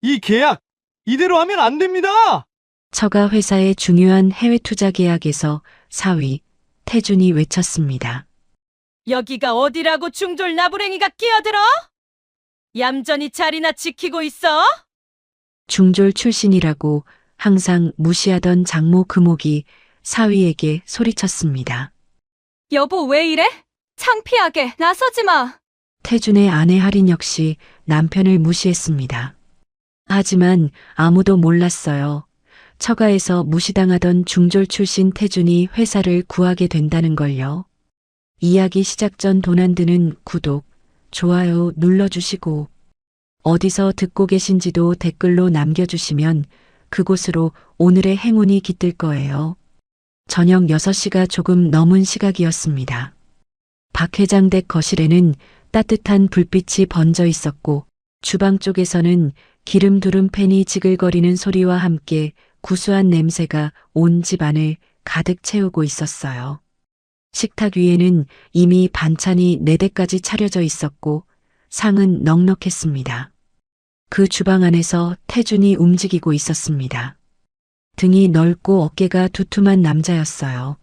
이 계약 이대로 하면 안 됩니다. 처가 회사의 중요한 해외 투자 계약에서 사위 태준이 외쳤습니다. 여기가 어디라고 중졸 나부랭이가 끼어들어? 얌전히 자리나 지키고 있어? 중졸 출신이라고 항상 무시하던 장모 금옥이 사위에게 소리쳤습니다. 여보 왜 이래? 창피하게 나서지 마. 태준의 아내 할인 역시 남편을 무시했습니다. 하지만 아무도 몰랐어요. 처가에서 무시당하던 중졸 출신 태준이 회사를 구하게 된다는 걸요. 이야기 시작 전 도난드는 구독, 좋아요 눌러주시고 어디서 듣고 계신지도 댓글로 남겨주시면 그곳으로 오늘의 행운이 깃들 거예요. 저녁 6시가 조금 넘은 시각이었습니다. 박 회장 댁 거실에는 따뜻한 불빛이 번져 있었고 주방 쪽에서는 기름 두른 팬이 지글거리는 소리와 함께 구수한 냄새가 온 집안을 가득 채우고 있었어요. 식탁 위에는 이미 반찬이 4대까지 차려져 있었고 상은 넉넉했습니다. 그 주방 안에서 태준이 움직이고 있었습니다. 등이 넓고 어깨가 두툼한 남자였어요.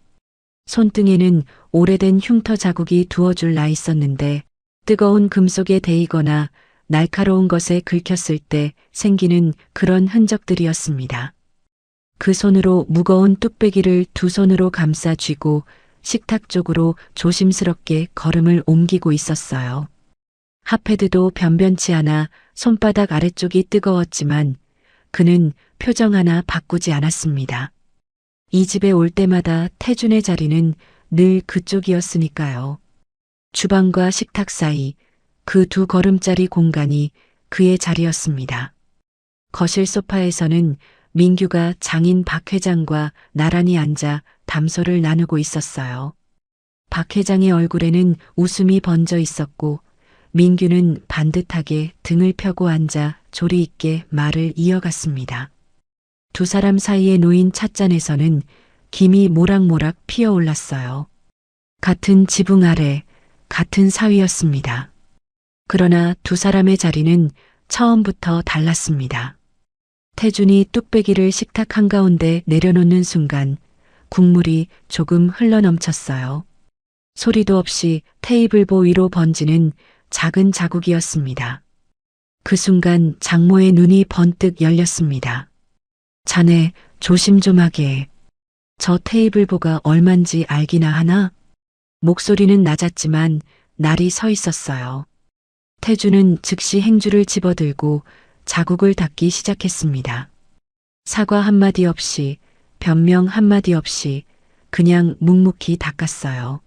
손등에는 오래된 흉터 자국이 두어줄 나 있었는데 뜨거운 금속에 데이거나 날카로운 것에 긁혔을 때 생기는 그런 흔적들이었습니다. 그 손으로 무거운 뚝배기를 두 손으로 감싸 쥐고 식탁 쪽으로 조심스럽게 걸음을 옮기고 있었어요. 핫패드도 변변치 않아 손바닥 아래쪽이 뜨거웠지만 그는 표정 하나 바꾸지 않았습니다. 이 집에 올 때마다 태준의 자리는 늘 그쪽이었으니까요. 주방과 식탁 사이 그 2걸음짜리 공간이 그의 자리였습니다. 거실 소파에서는 민규가 장인 박 회장과 나란히 앉아 담소를 나누고 있었어요. 박 회장의 얼굴에는 웃음이 번져 있었고 민규는 반듯하게 등을 펴고 앉아 조리 있게 말을 이어갔습니다. 두 사람 사이에 놓인 찻잔에서는 김이 모락모락 피어올랐어요. 같은 지붕 아래 같은 사위였습니다. 그러나 두 사람의 자리는 처음부터 달랐습니다. 태준이 뚝배기를 식탁 한가운데 내려놓는 순간 국물이 조금 흘러넘쳤어요. 소리도 없이 테이블보 위로 번지는 작은 자국이었습니다. 그 순간 장모의 눈이 번뜩 열렸습니다. 자네 조심 좀 하게. 저 테이블보가 얼만지 알기나 하나? 목소리는 낮았지만 날이 서 있었어요. 태준은 즉시 행주를 집어들고 자국을 닦기 시작했습니다. 사과 한마디 없이, 변명 한마디 없이 그냥 묵묵히 닦았어요.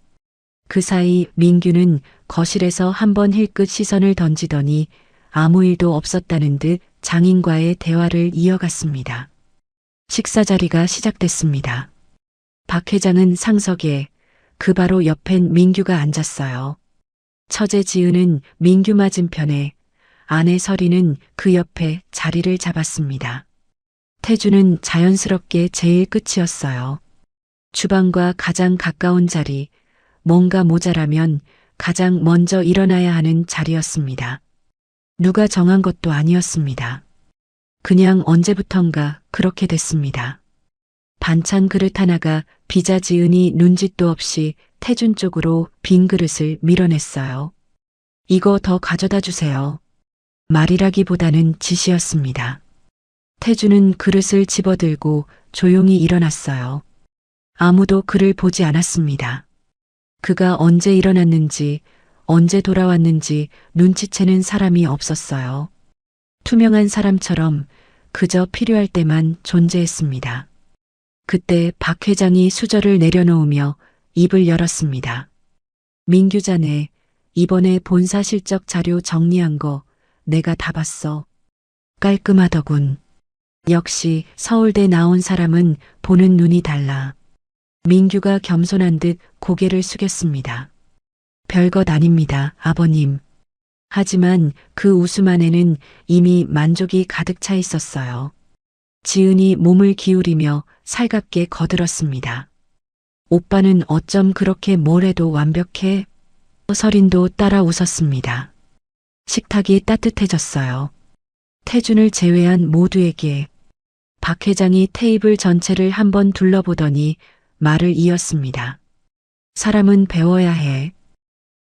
그 사이 민규는 거실에서 한번 힐끗 시선을 던지더니 아무 일도 없었다는 듯 장인과의 대화를 이어갔습니다. 식사 자리가 시작됐습니다. 박 회장은 상석에 그 바로 옆엔 민규가 앉았어요. 처제 지은은 민규 맞은편에 아내 설이는 그 옆에 자리를 잡았습니다. 태주는 자연스럽게 제일 끝이었어요. 주방과 가장 가까운 자리, 뭔가 모자라면 가장 먼저 일어나야 하는 자리였습니다. 누가 정한 것도 아니었습니다. 그냥 언제부턴가 그렇게 됐습니다. 반찬 그릇 하나가 비자지은이 눈짓도 없이 태준 쪽으로 빈 그릇을 밀어냈어요. 이거 더 가져다 주세요. 말이라기보다는 지시였습니다. 태준은 그릇을 집어들고 조용히 일어났어요. 아무도 그를 보지 않았습니다. 그가 언제 일어났는지, 언제 돌아왔는지 눈치채는 사람이 없었어요. 투명한 사람처럼 그저 필요할 때만 존재했습니다. 그때 박 회장이 수저를 내려놓으며 입을 열었습니다. 민규 자네, 이번에 본사 실적 자료 정리한 거 내가 다 봤어. 깔끔하더군. 역시 서울대 나온 사람은 보는 눈이 달라. 민규가 겸손한 듯 고개를 숙였습니다. 별것 아닙니다, 아버님. 하지만 그 웃음 안에는 이미 만족이 가득 차 있었어요. 지은이 몸을 기울이며 살갑게 거들었습니다. 오빠는 어쩜 그렇게 뭘 해도 완벽해? 설인도 따라 웃었습니다. 식탁이 따뜻해졌어요. 태준을 제외한 모두에게. 박 회장이 테이블 전체를 한번 둘러보더니 말을 이었습니다. 사람은 배워야 해.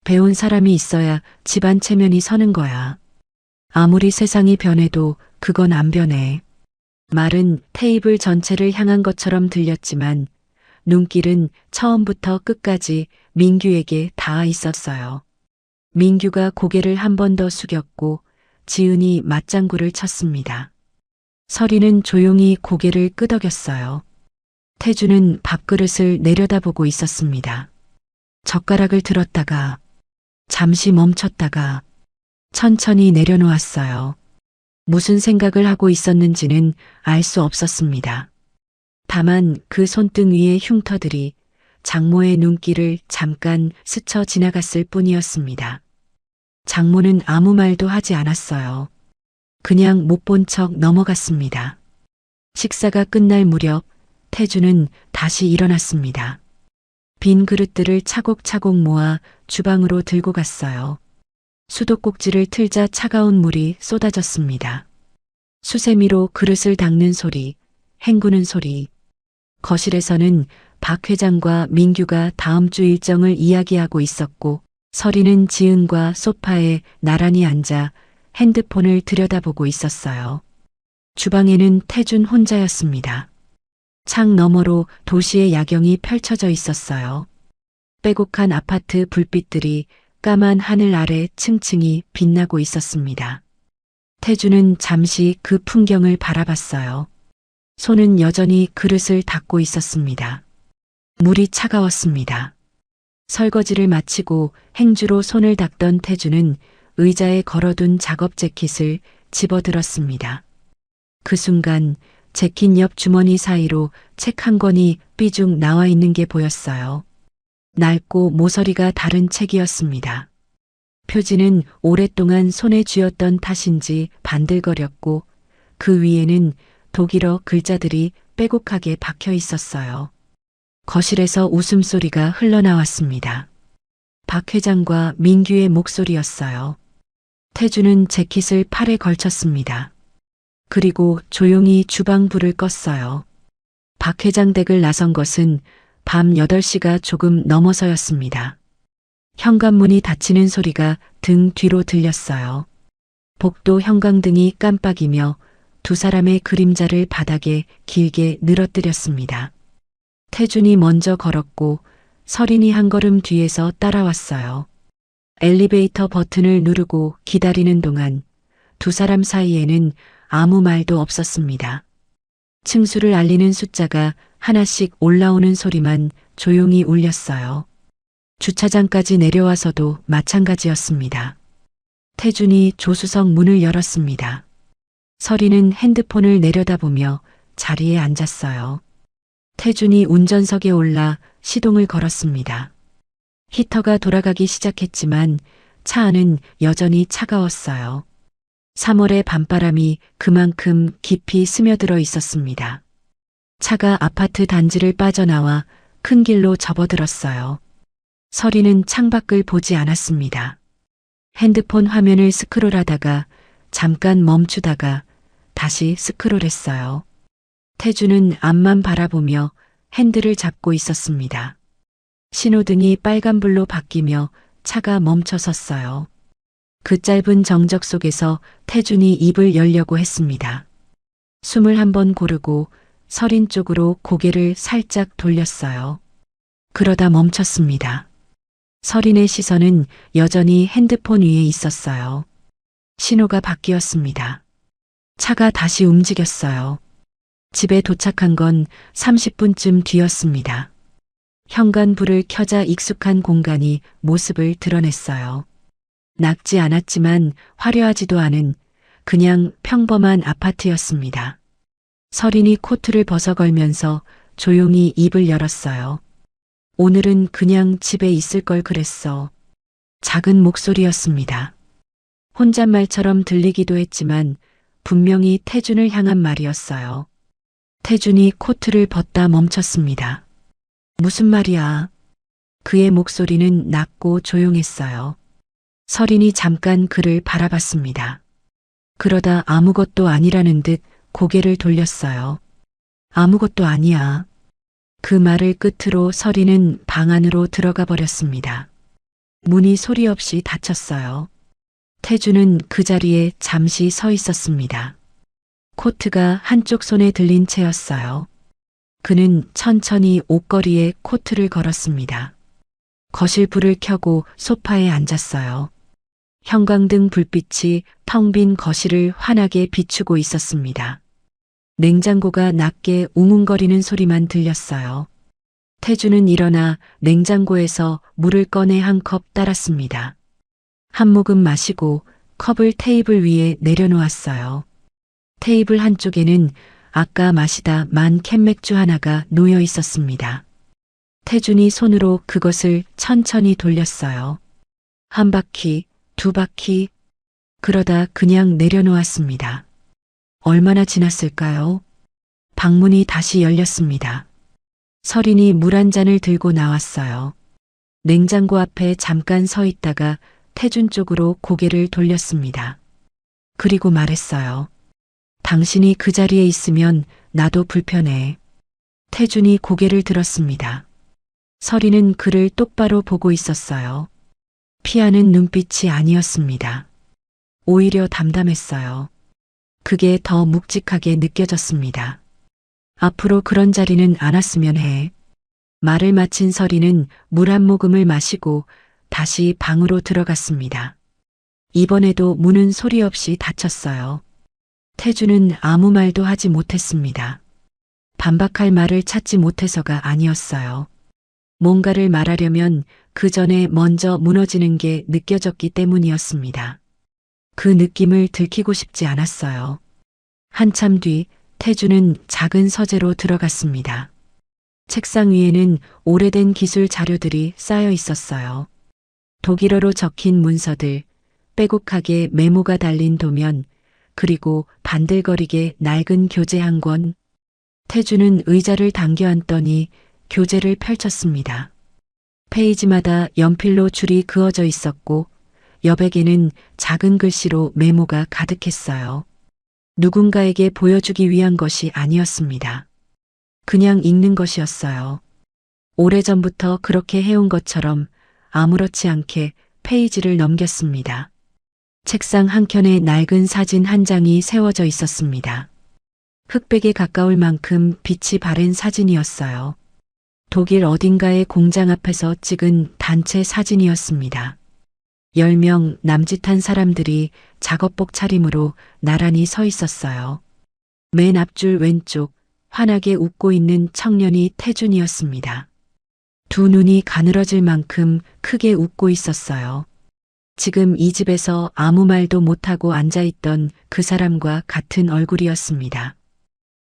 배운 사람이 있어야 집안 체면이 서는 거야. 아무리 세상이 변해도 그건 안 변해. 말은 테이블 전체를 향한 것처럼 들렸지만 눈길은 처음부터 끝까지 민규에게 닿아 있었어요. 민규가 고개를 한 번 더 숙였고 지은이 맞장구를 쳤습니다. 설이는 조용히 고개를 끄덕였어요. 태주는 밥그릇을 내려다보고 있었습니다. 젓가락을 들었다가 잠시 멈췄다가 천천히 내려놓았어요. 무슨 생각을 하고 있었는지는 알 수 없었습니다. 다만 그 손등 위의 흉터들이 장모의 눈길을 잠깐 스쳐 지나갔을 뿐이었습니다. 장모는 아무 말도 하지 않았어요. 그냥 못 본 척 넘어갔습니다. 식사가 끝날 무렵 태주는 다시 일어났습니다. 빈 그릇들을 차곡차곡 모아 주방으로 들고 갔어요. 수도꼭지를 틀자 차가운 물이 쏟아졌습니다. 수세미로 그릇을 닦는 소리, 헹구는 소리. 거실에서는 박 회장과 민규가 다음 주 일정을 이야기하고 있었고 설이는 지은과 소파에 나란히 앉아 핸드폰을 들여다보고 있었어요. 주방에는 태준 혼자였습니다. 창 너머로 도시의 야경이 펼쳐져 있었어요. 빼곡한 아파트 불빛들이 까만 하늘 아래 층층이 빛나고 있었습니다. 태준은 잠시 그 풍경을 바라봤어요. 손은 여전히 그릇을 닦고 있었습니다. 물이 차가웠습니다. 설거지를 마치고 행주로 손을 닦던 태준은 의자에 걸어둔 작업 재킷을 집어들었습니다. 그 순간 재킷 옆 주머니 사이로 책 한 권이 삐죽 나와 있는 게 보였어요. 낡고 모서리가 다른 책이었습니다. 표지는 오랫동안 손에 쥐었던 탓인지 반들거렸고 그 위에는 독일어 글자들이 빼곡하게 박혀 있었어요. 거실에서 웃음소리가 흘러나왔습니다. 박 회장과 민규의 목소리였어요. 태주는 재킷을 팔에 걸쳤습니다. 그리고 조용히 주방 불을 껐어요. 박 회장 댁을 나선 것은 밤 8시가 조금 넘어서였습니다. 현관문이 닫히는 소리가 등 뒤로 들렸어요. 복도 형광등이 깜빡이며 두 사람의 그림자를 바닥에 길게 늘어뜨렸습니다. 태준이 먼저 걸었고 설인이 한 걸음 뒤에서 따라왔어요. 엘리베이터 버튼을 누르고 기다리는 동안 두 사람 사이에는 아무 말도 없었습니다. 층수를 알리는 숫자가 하나씩 올라오는 소리만 조용히 울렸어요. 주차장까지 내려와서도 마찬가지였습니다. 태준이 조수석 문을 열었습니다. 설이는 핸드폰을 내려다보며 자리에 앉았어요. 태준이 운전석에 올라 시동을 걸었습니다. 히터가 돌아가기 시작했지만 차 안은 여전히 차가웠어요. 3월의 밤바람이 그만큼 깊이 스며들어 있었습니다. 차가 아파트 단지를 빠져나와 큰 길로 접어들었어요. 설이는 창밖을 보지 않았습니다. 핸드폰 화면을 스크롤하다가 잠깐 멈추다가 다시 스크롤했어요. 태주는 앞만 바라보며 핸들을 잡고 있었습니다. 신호등이 빨간불로 바뀌며 차가 멈춰섰어요. 그 짧은 정적 속에서 태준이 입을 열려고 했습니다. 숨을 한번 고르고 설인 쪽으로 고개를 살짝 돌렸어요. 그러다 멈췄습니다. 설인의 시선은 여전히 핸드폰 위에 있었어요. 신호가 바뀌었습니다. 차가 다시 움직였어요. 집에 도착한 건 30분쯤 뒤였습니다. 현관불을 켜자 익숙한 공간이 모습을 드러냈어요. 낡지 않았지만 화려하지도 않은 그냥 평범한 아파트였습니다. 설인이 코트를 벗어걸면서 조용히 입을 열었어요. 오늘은 그냥 집에 있을 걸 그랬어. 작은 목소리였습니다. 혼잣말처럼 들리기도 했지만 분명히 태준을 향한 말이었어요. 태준이 코트를 벗다 멈췄습니다. 무슨 말이야? 그의 목소리는 낮고 조용했어요. 설인이 잠깐 그를 바라봤습니다. 그러다 아무것도 아니라는 듯 고개를 돌렸어요. 아무것도 아니야. 그 말을 끝으로 서리는 방 안으로 들어가 버렸습니다. 문이 소리 없이 닫혔어요. 태주는 그 자리에 잠시 서 있었습니다. 코트가 한쪽 손에 들린 채였어요. 그는 천천히 옷걸이에 코트를 걸었습니다. 거실 불을 켜고 소파에 앉았어요. 형광등 불빛이 텅 빈 거실을 환하게 비추고 있었습니다. 냉장고가 낮게 웅웅거리는 소리만 들렸어요. 태주는 일어나 냉장고에서 물을 꺼내 한 컵 따랐습니다. 한 모금 마시고 컵을 테이블 위에 내려놓았어요. 테이블 한쪽에는 아까 마시다 만 캔 맥주 하나가 놓여 있었습니다. 태준이 손으로 그것을 천천히 돌렸어요. 한 바퀴, 두 바퀴, 그러다 그냥 내려놓았습니다. 얼마나 지났을까요? 방문이 다시 열렸습니다. 서린이 물 한 잔을 들고 나왔어요. 냉장고 앞에 잠깐 서 있다가 태준 쪽으로 고개를 돌렸습니다. 그리고 말했어요. 당신이 그 자리에 있으면 나도 불편해. 태준이 고개를 들었습니다. 서린은 그를 똑바로 보고 있었어요. 피하는 눈빛이 아니었습니다. 오히려 담담했어요. 그게 더 묵직하게 느껴졌습니다. 앞으로 그런 자리는 안 왔으면 해. 말을 마친 서린은 물 한 모금을 마시고 다시 방으로 들어갔습니다. 이번에도 문은 소리 없이 닫혔어요. 태주는 아무 말도 하지 못했습니다. 반박할 말을 찾지 못해서가 아니었어요. 뭔가를 말하려면 그 전에 먼저 무너지는 게 느껴졌기 때문이었습니다. 그 느낌을 들키고 싶지 않았어요. 한참 뒤 태주는 작은 서재로 들어갔습니다. 책상 위에는 오래된 기술 자료들이 쌓여 있었어요. 독일어로 적힌 문서들, 빼곡하게 메모가 달린 도면, 그리고 반들거리게 낡은 교재 한 권. 태주는 의자를 당겨 앉더니 교재를 펼쳤습니다. 페이지마다 연필로 줄이 그어져 있었고 여백에는 작은 글씨로 메모가 가득했어요. 누군가에게 보여주기 위한 것이 아니었습니다. 그냥 읽는 것이었어요. 오래전부터 그렇게 해온 것처럼 아무렇지 않게 페이지를 넘겼습니다. 책상 한켠에 낡은 사진 한 장이 세워져 있었습니다. 흑백에 가까울 만큼 빛이 바랜 사진이었어요. 독일 어딘가의 공장 앞에서 찍은 단체 사진이었습니다. 10명 남짓한 사람들이 작업복 차림으로 나란히 서 있었어요. 맨 앞줄 왼쪽 환하게 웃고 있는 청년이 태준이었습니다. 두 눈이 가늘어질 만큼 크게 웃고 있었어요. 지금 이 집에서 아무 말도 못하고 앉아있던 그 사람과 같은 얼굴이었습니다.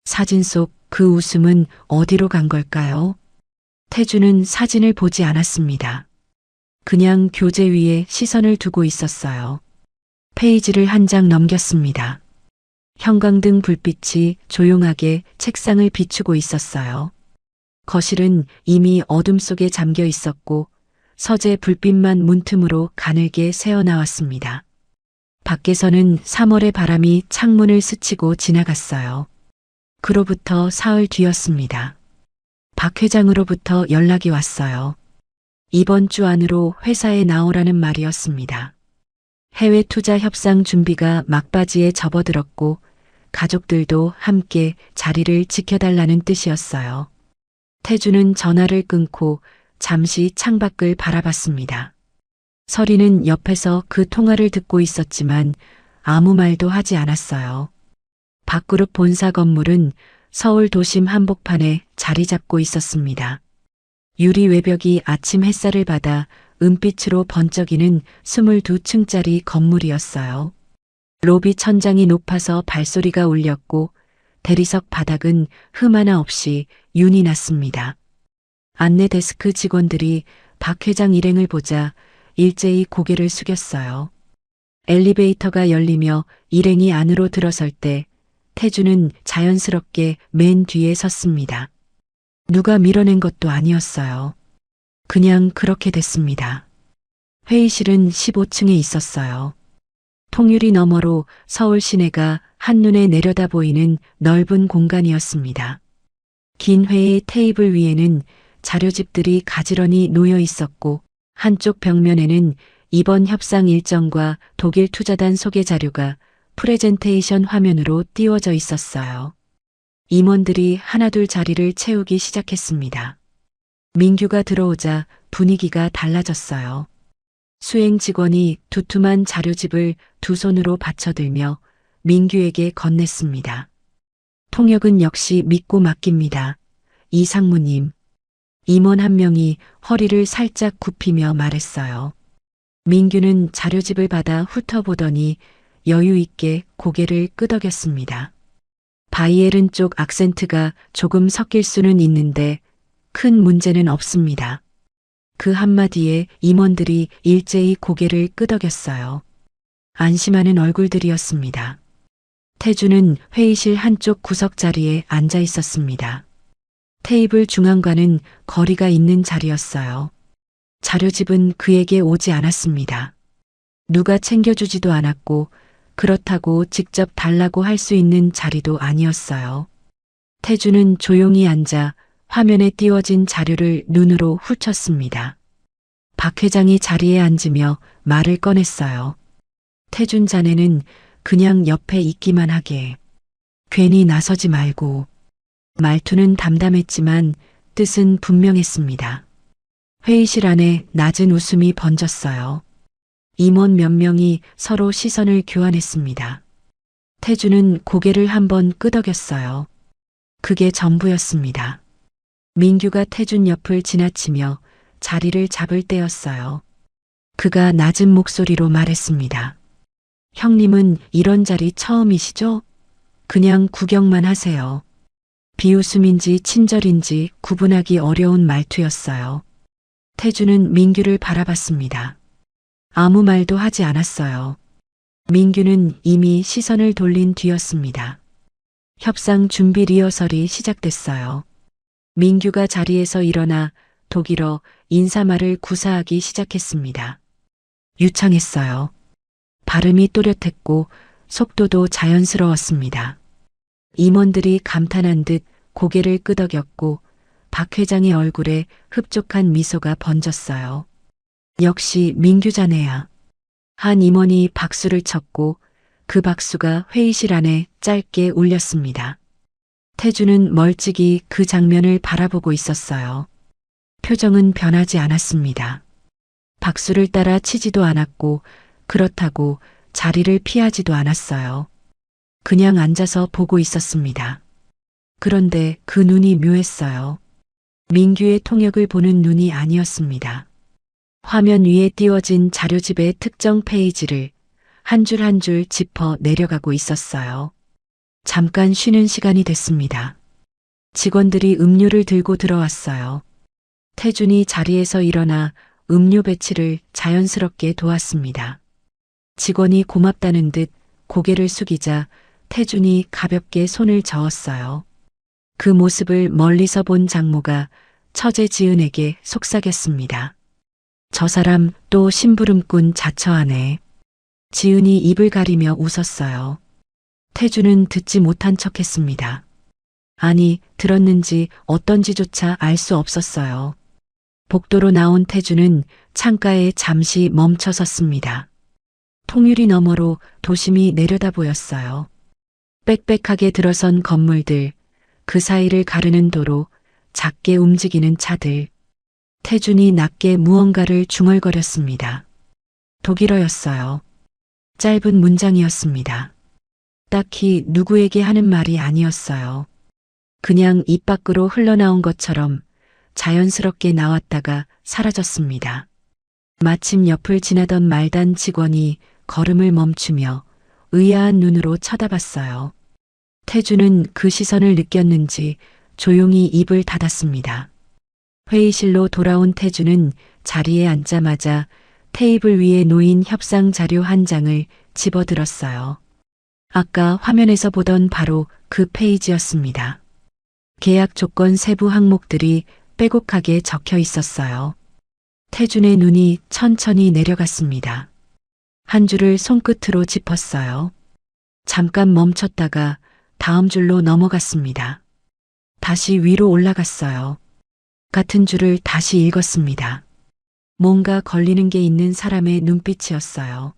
사진 속 그 웃음은 어디로 간 걸까요? 태준은 사진을 보지 않았습니다. 그냥 교재 위에 시선을 두고 있었어요. 페이지를 한 장 넘겼습니다. 형광등 불빛이 조용하게 책상을 비추고 있었어요. 거실은 이미 어둠 속에 잠겨 있었고 서재 불빛만 문틈으로 가늘게 새어나왔습니다. 밖에서는 3월의 바람이 창문을 스치고 지나갔어요. 그로부터 사흘 뒤였습니다. 박 회장으로부터 연락이 왔어요. 이번 주 안으로 회사에 나오라는 말이었습니다. 해외 투자 협상 준비가 막바지에 접어들었고 가족들도 함께 자리를 지켜달라는 뜻이었어요. 태주는 전화를 끊고 잠시 창밖을 바라봤습니다. 서리는 옆에서 그 통화를 듣고 있었지만 아무 말도 하지 않았어요. 박그룹 본사 건물은 서울 도심 한복판에 자리 잡고 있었습니다. 유리 외벽이 아침 햇살을 받아 은빛으로 번쩍이는 22층짜리 건물이었어요. 로비 천장이 높아서 발소리가 울렸고 대리석 바닥은 흠 하나 없이 윤이 났습니다. 안내 데스크 직원들이 박 회장 일행을 보자 일제히 고개를 숙였어요. 엘리베이터가 열리며 일행이 안으로 들어설 때 태주는 자연스럽게 맨 뒤에 섰습니다. 누가 밀어낸 것도 아니었어요. 그냥 그렇게 됐습니다. 회의실은 15층에 있었어요. 통유리 너머로 서울 시내가 한눈에 내려다 보이는 넓은 공간이었습니다. 긴 회의 테이블 위에는 자료집들이 가지런히 놓여 있었고 한쪽 벽면에는 이번 협상 일정과 독일 투자단 소개 자료가 프레젠테이션 화면으로 띄워져 있었어요. 임원들이 하나둘 자리를 채우기 시작했습니다. 민규가 들어오자 분위기가 달라졌어요. 수행 직원이 두툼한 자료집을 두 손으로 받쳐들며 민규에게 건넸습니다. 통역은 역시 믿고 맡깁니다. 이상무님. 임원 한 명이 허리를 살짝 굽히며 말했어요. 민규는 자료집을 받아 훑어보더니 여유 있게 고개를 끄덕였습니다. 바이에른 쪽 악센트가 조금 섞일 수는 있는데 큰 문제는 없습니다. 그 한마디에 임원들이 일제히 고개를 끄덕였어요. 안심하는 얼굴들이었습니다. 태주는 회의실 한쪽 구석 자리에 앉아 있었습니다. 테이블 중앙과는 거리가 있는 자리였어요. 자료집은 그에게 오지 않았습니다. 누가 챙겨주지도 않았고 그렇다고 직접 달라고 할 수 있는 자리도 아니었어요. 태주는 조용히 앉아 화면에 띄워진 자료를 눈으로 훑었습니다. 박 회장이 자리에 앉으며 말을 꺼냈어요. 태준 자네는 그냥 옆에 있기만 하게. 괜히 나서지 말고. 말투는 담담했지만 뜻은 분명했습니다. 회의실 안에 낮은 웃음이 번졌어요. 임원 몇 명이 서로 시선을 교환했습니다. 태주는 고개를 한번 끄덕였어요. 그게 전부였습니다. 민규가 태준 옆을 지나치며 자리를 잡을 때였어요. 그가 낮은 목소리로 말했습니다. 형님은 이런 자리 처음이시죠? 그냥 구경만 하세요. 비웃음인지 친절인지 구분하기 어려운 말투였어요. 태주는 민규를 바라봤습니다. 아무 말도 하지 않았어요. 민규는 이미 시선을 돌린 뒤였습니다. 협상 준비 리허설이 시작됐어요. 민규가 자리에서 일어나 독일어 인사말을 구사하기 시작했습니다. 유창했어요. 발음이 또렷했고 속도도 자연스러웠습니다. 임원들이 감탄한 듯 고개를 끄덕였고 박 회장의 얼굴에 흡족한 미소가 번졌어요. 역시 민규 자네야. 한 임원이 박수를 쳤고 그 박수가 회의실 안에 짧게 울렸습니다. 태주는 멀찍이 그 장면을 바라보고 있었어요. 표정은 변하지 않았습니다. 박수를 따라 치지도 않았고 그렇다고 자리를 피하지도 않았어요. 그냥 앉아서 보고 있었습니다. 그런데 그 눈이 묘했어요. 민규의 통역을 보는 눈이 아니었습니다. 화면 위에 띄워진 자료집의 특정 페이지를 한 줄 한 줄 짚어 내려가고 있었어요. 잠깐 쉬는 시간이 됐습니다. 직원들이 음료를 들고 들어왔어요. 태준이 자리에서 일어나 음료 배치를 자연스럽게 도왔습니다. 직원이 고맙다는 듯 고개를 숙이자 태준이 가볍게 손을 저었어요. 그 모습을 멀리서 본 장모가 처제 지은에게 속삭였습니다. 저 사람 또 심부름꾼 자처하네. 지은이 입을 가리며 웃었어요. 태주는 듣지 못한 척했습니다. 아니, 들었는지 어떤지조차 알 수 없었어요. 복도로 나온 태주는 창가에 잠시 멈춰 섰습니다. 통유리 너머로 도심이 내려다 보였어요. 빽빽하게 들어선 건물들, 그 사이를 가르는 도로, 작게 움직이는 차들. 태준이 낮게 무언가를 중얼거렸습니다. 독일어였어요. 짧은 문장이었습니다. 딱히 누구에게 하는 말이 아니었어요. 그냥 입 밖으로 흘러나온 것처럼 자연스럽게 나왔다가 사라졌습니다. 마침 옆을 지나던 말단 직원이 걸음을 멈추며 의아한 눈으로 쳐다봤어요. 태주는 그 시선을 느꼈는지 조용히 입을 닫았습니다. 회의실로 돌아온 태주는 자리에 앉자마자 테이블 위에 놓인 협상 자료 한 장을 집어들었어요. 아까 화면에서 보던 바로 그 페이지였습니다. 계약 조건 세부 항목들이 빼곡하게 적혀 있었어요. 태준의 눈이 천천히 내려갔습니다. 한 줄을 손끝으로 짚었어요. 잠깐 멈췄다가 다음 줄로 넘어갔습니다. 다시 위로 올라갔어요. 같은 줄을 다시 읽었습니다. 뭔가 걸리는 게 있는 사람의 눈빛이었어요.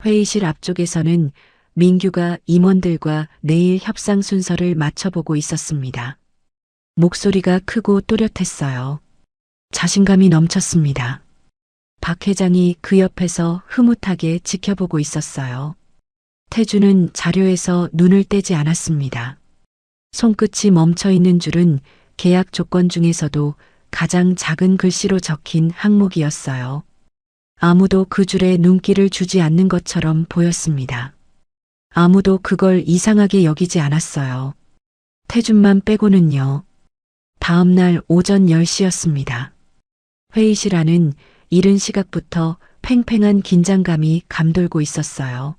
회의실 앞쪽에서는 민규가 임원들과 내일 협상 순서를 맞춰보고 있었습니다. 목소리가 크고 또렷했어요. 자신감이 넘쳤습니다. 박 회장이 그 옆에서 흐뭇하게 지켜보고 있었어요. 태주는 자료에서 눈을 떼지 않았습니다. 손끝이 멈춰 있는 줄은 계약 조건 중에서도 가장 작은 글씨로 적힌 항목이었어요. 아무도 그 줄에 눈길을 주지 않는 것처럼 보였습니다. 아무도 그걸 이상하게 여기지 않았어요. 태준만 빼고는요. 다음 날 오전 10시였습니다. 회의실 안은 이른 시각부터 팽팽한 긴장감이 감돌고 있었어요.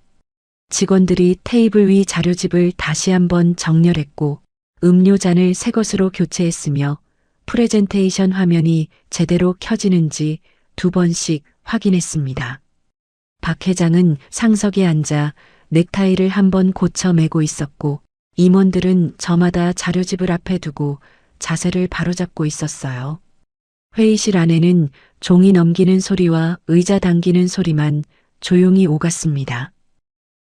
직원들이 테이블 위 자료집을 다시 한번 정렬했고 음료잔을 새 것으로 교체했으며 프레젠테이션 화면이 제대로 켜지는지 2번씩 확인했습니다. 박 회장은 상석에 앉아 넥타이를 한번 고쳐 매고 있었고 임원들은 저마다 자료집을 앞에 두고 자세를 바로잡고 있었어요. 회의실 안에는 종이 넘기는 소리와 의자 당기는 소리만 조용히 오갔습니다.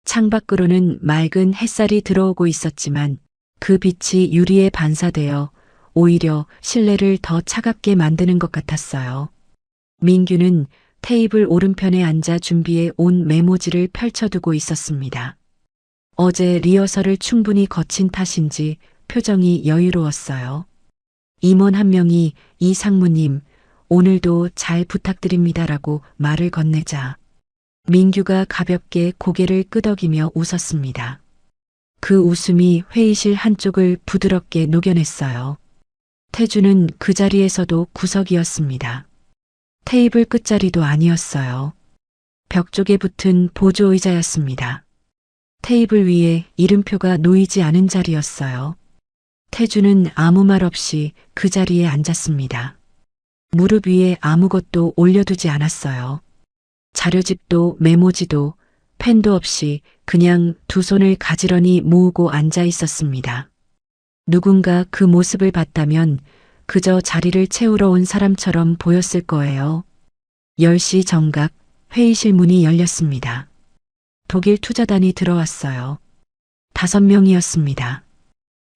창밖으로는 맑은 햇살이 들어오고 있었지만 그 빛이 유리에 반사되어 오히려 실내를 더 차갑게 만드는 것 같았어요. 민규는 테이블 오른편에 앉아 준비해 온 메모지를 펼쳐두고 있었습니다. 어제 리허설을 충분히 거친 탓인지 표정이 여유로웠어요. 임원 한 명이 이 상무님, 오늘도 잘 부탁드립니다라고 말을 건네자 민규가 가볍게 고개를 끄덕이며 웃었습니다. 그 웃음이 회의실 한쪽을 부드럽게 녹여냈어요. 태주는 그 자리에서도 구석이었습니다. 테이블 끝자리도 아니었어요. 벽 쪽에 붙은 보조 의자였습니다. 테이블 위에 이름표가 놓이지 않은 자리였어요. 태주는 아무 말 없이 그 자리에 앉았습니다. 무릎 위에 아무것도 올려두지 않았어요. 자료집도 메모지도 펜도 없이 그냥 두 손을 가지런히 모으고 앉아 있었습니다. 누군가 그 모습을 봤다면 그저 자리를 채우러 온 사람처럼 보였을 거예요. 10시 정각 회의실 문이 열렸습니다. 독일 투자단이 들어왔어요. 5명이었습니다.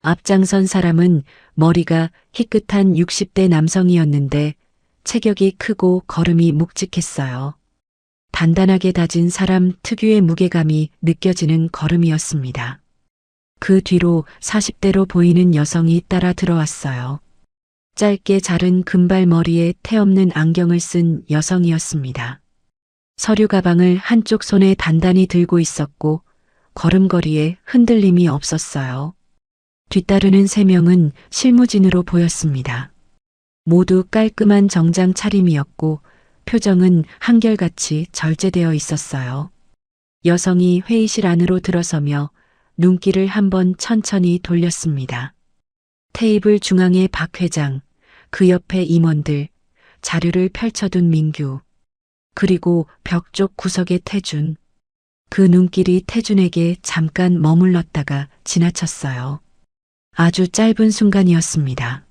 앞장선 사람은 머리가 희끗한 60대 남성이었는데 체격이 크고 걸음이 묵직했어요. 단단하게 다진 사람 특유의 무게감이 느껴지는 걸음이었습니다. 그 뒤로 40대로 보이는 여성이 따라 들어왔어요. 짧게 자른 금발 머리에 테 없는 안경을 쓴 여성이었습니다. 서류 가방을 한쪽 손에 단단히 들고 있었고 걸음걸이에 흔들림이 없었어요. 뒤따르는 3명은 실무진으로 보였습니다. 모두 깔끔한 정장 차림이었고 표정은 한결같이 절제되어 있었어요. 여성이 회의실 안으로 들어서며 눈길을 한번 천천히 돌렸습니다. 테이블 중앙에 박 회장, 그 옆에 임원들, 자료를 펼쳐둔 민규, 그리고 벽 쪽 구석의 태준. 그 눈길이 태준에게 잠깐 머물렀다가 지나쳤어요. 아주 짧은 순간이었습니다.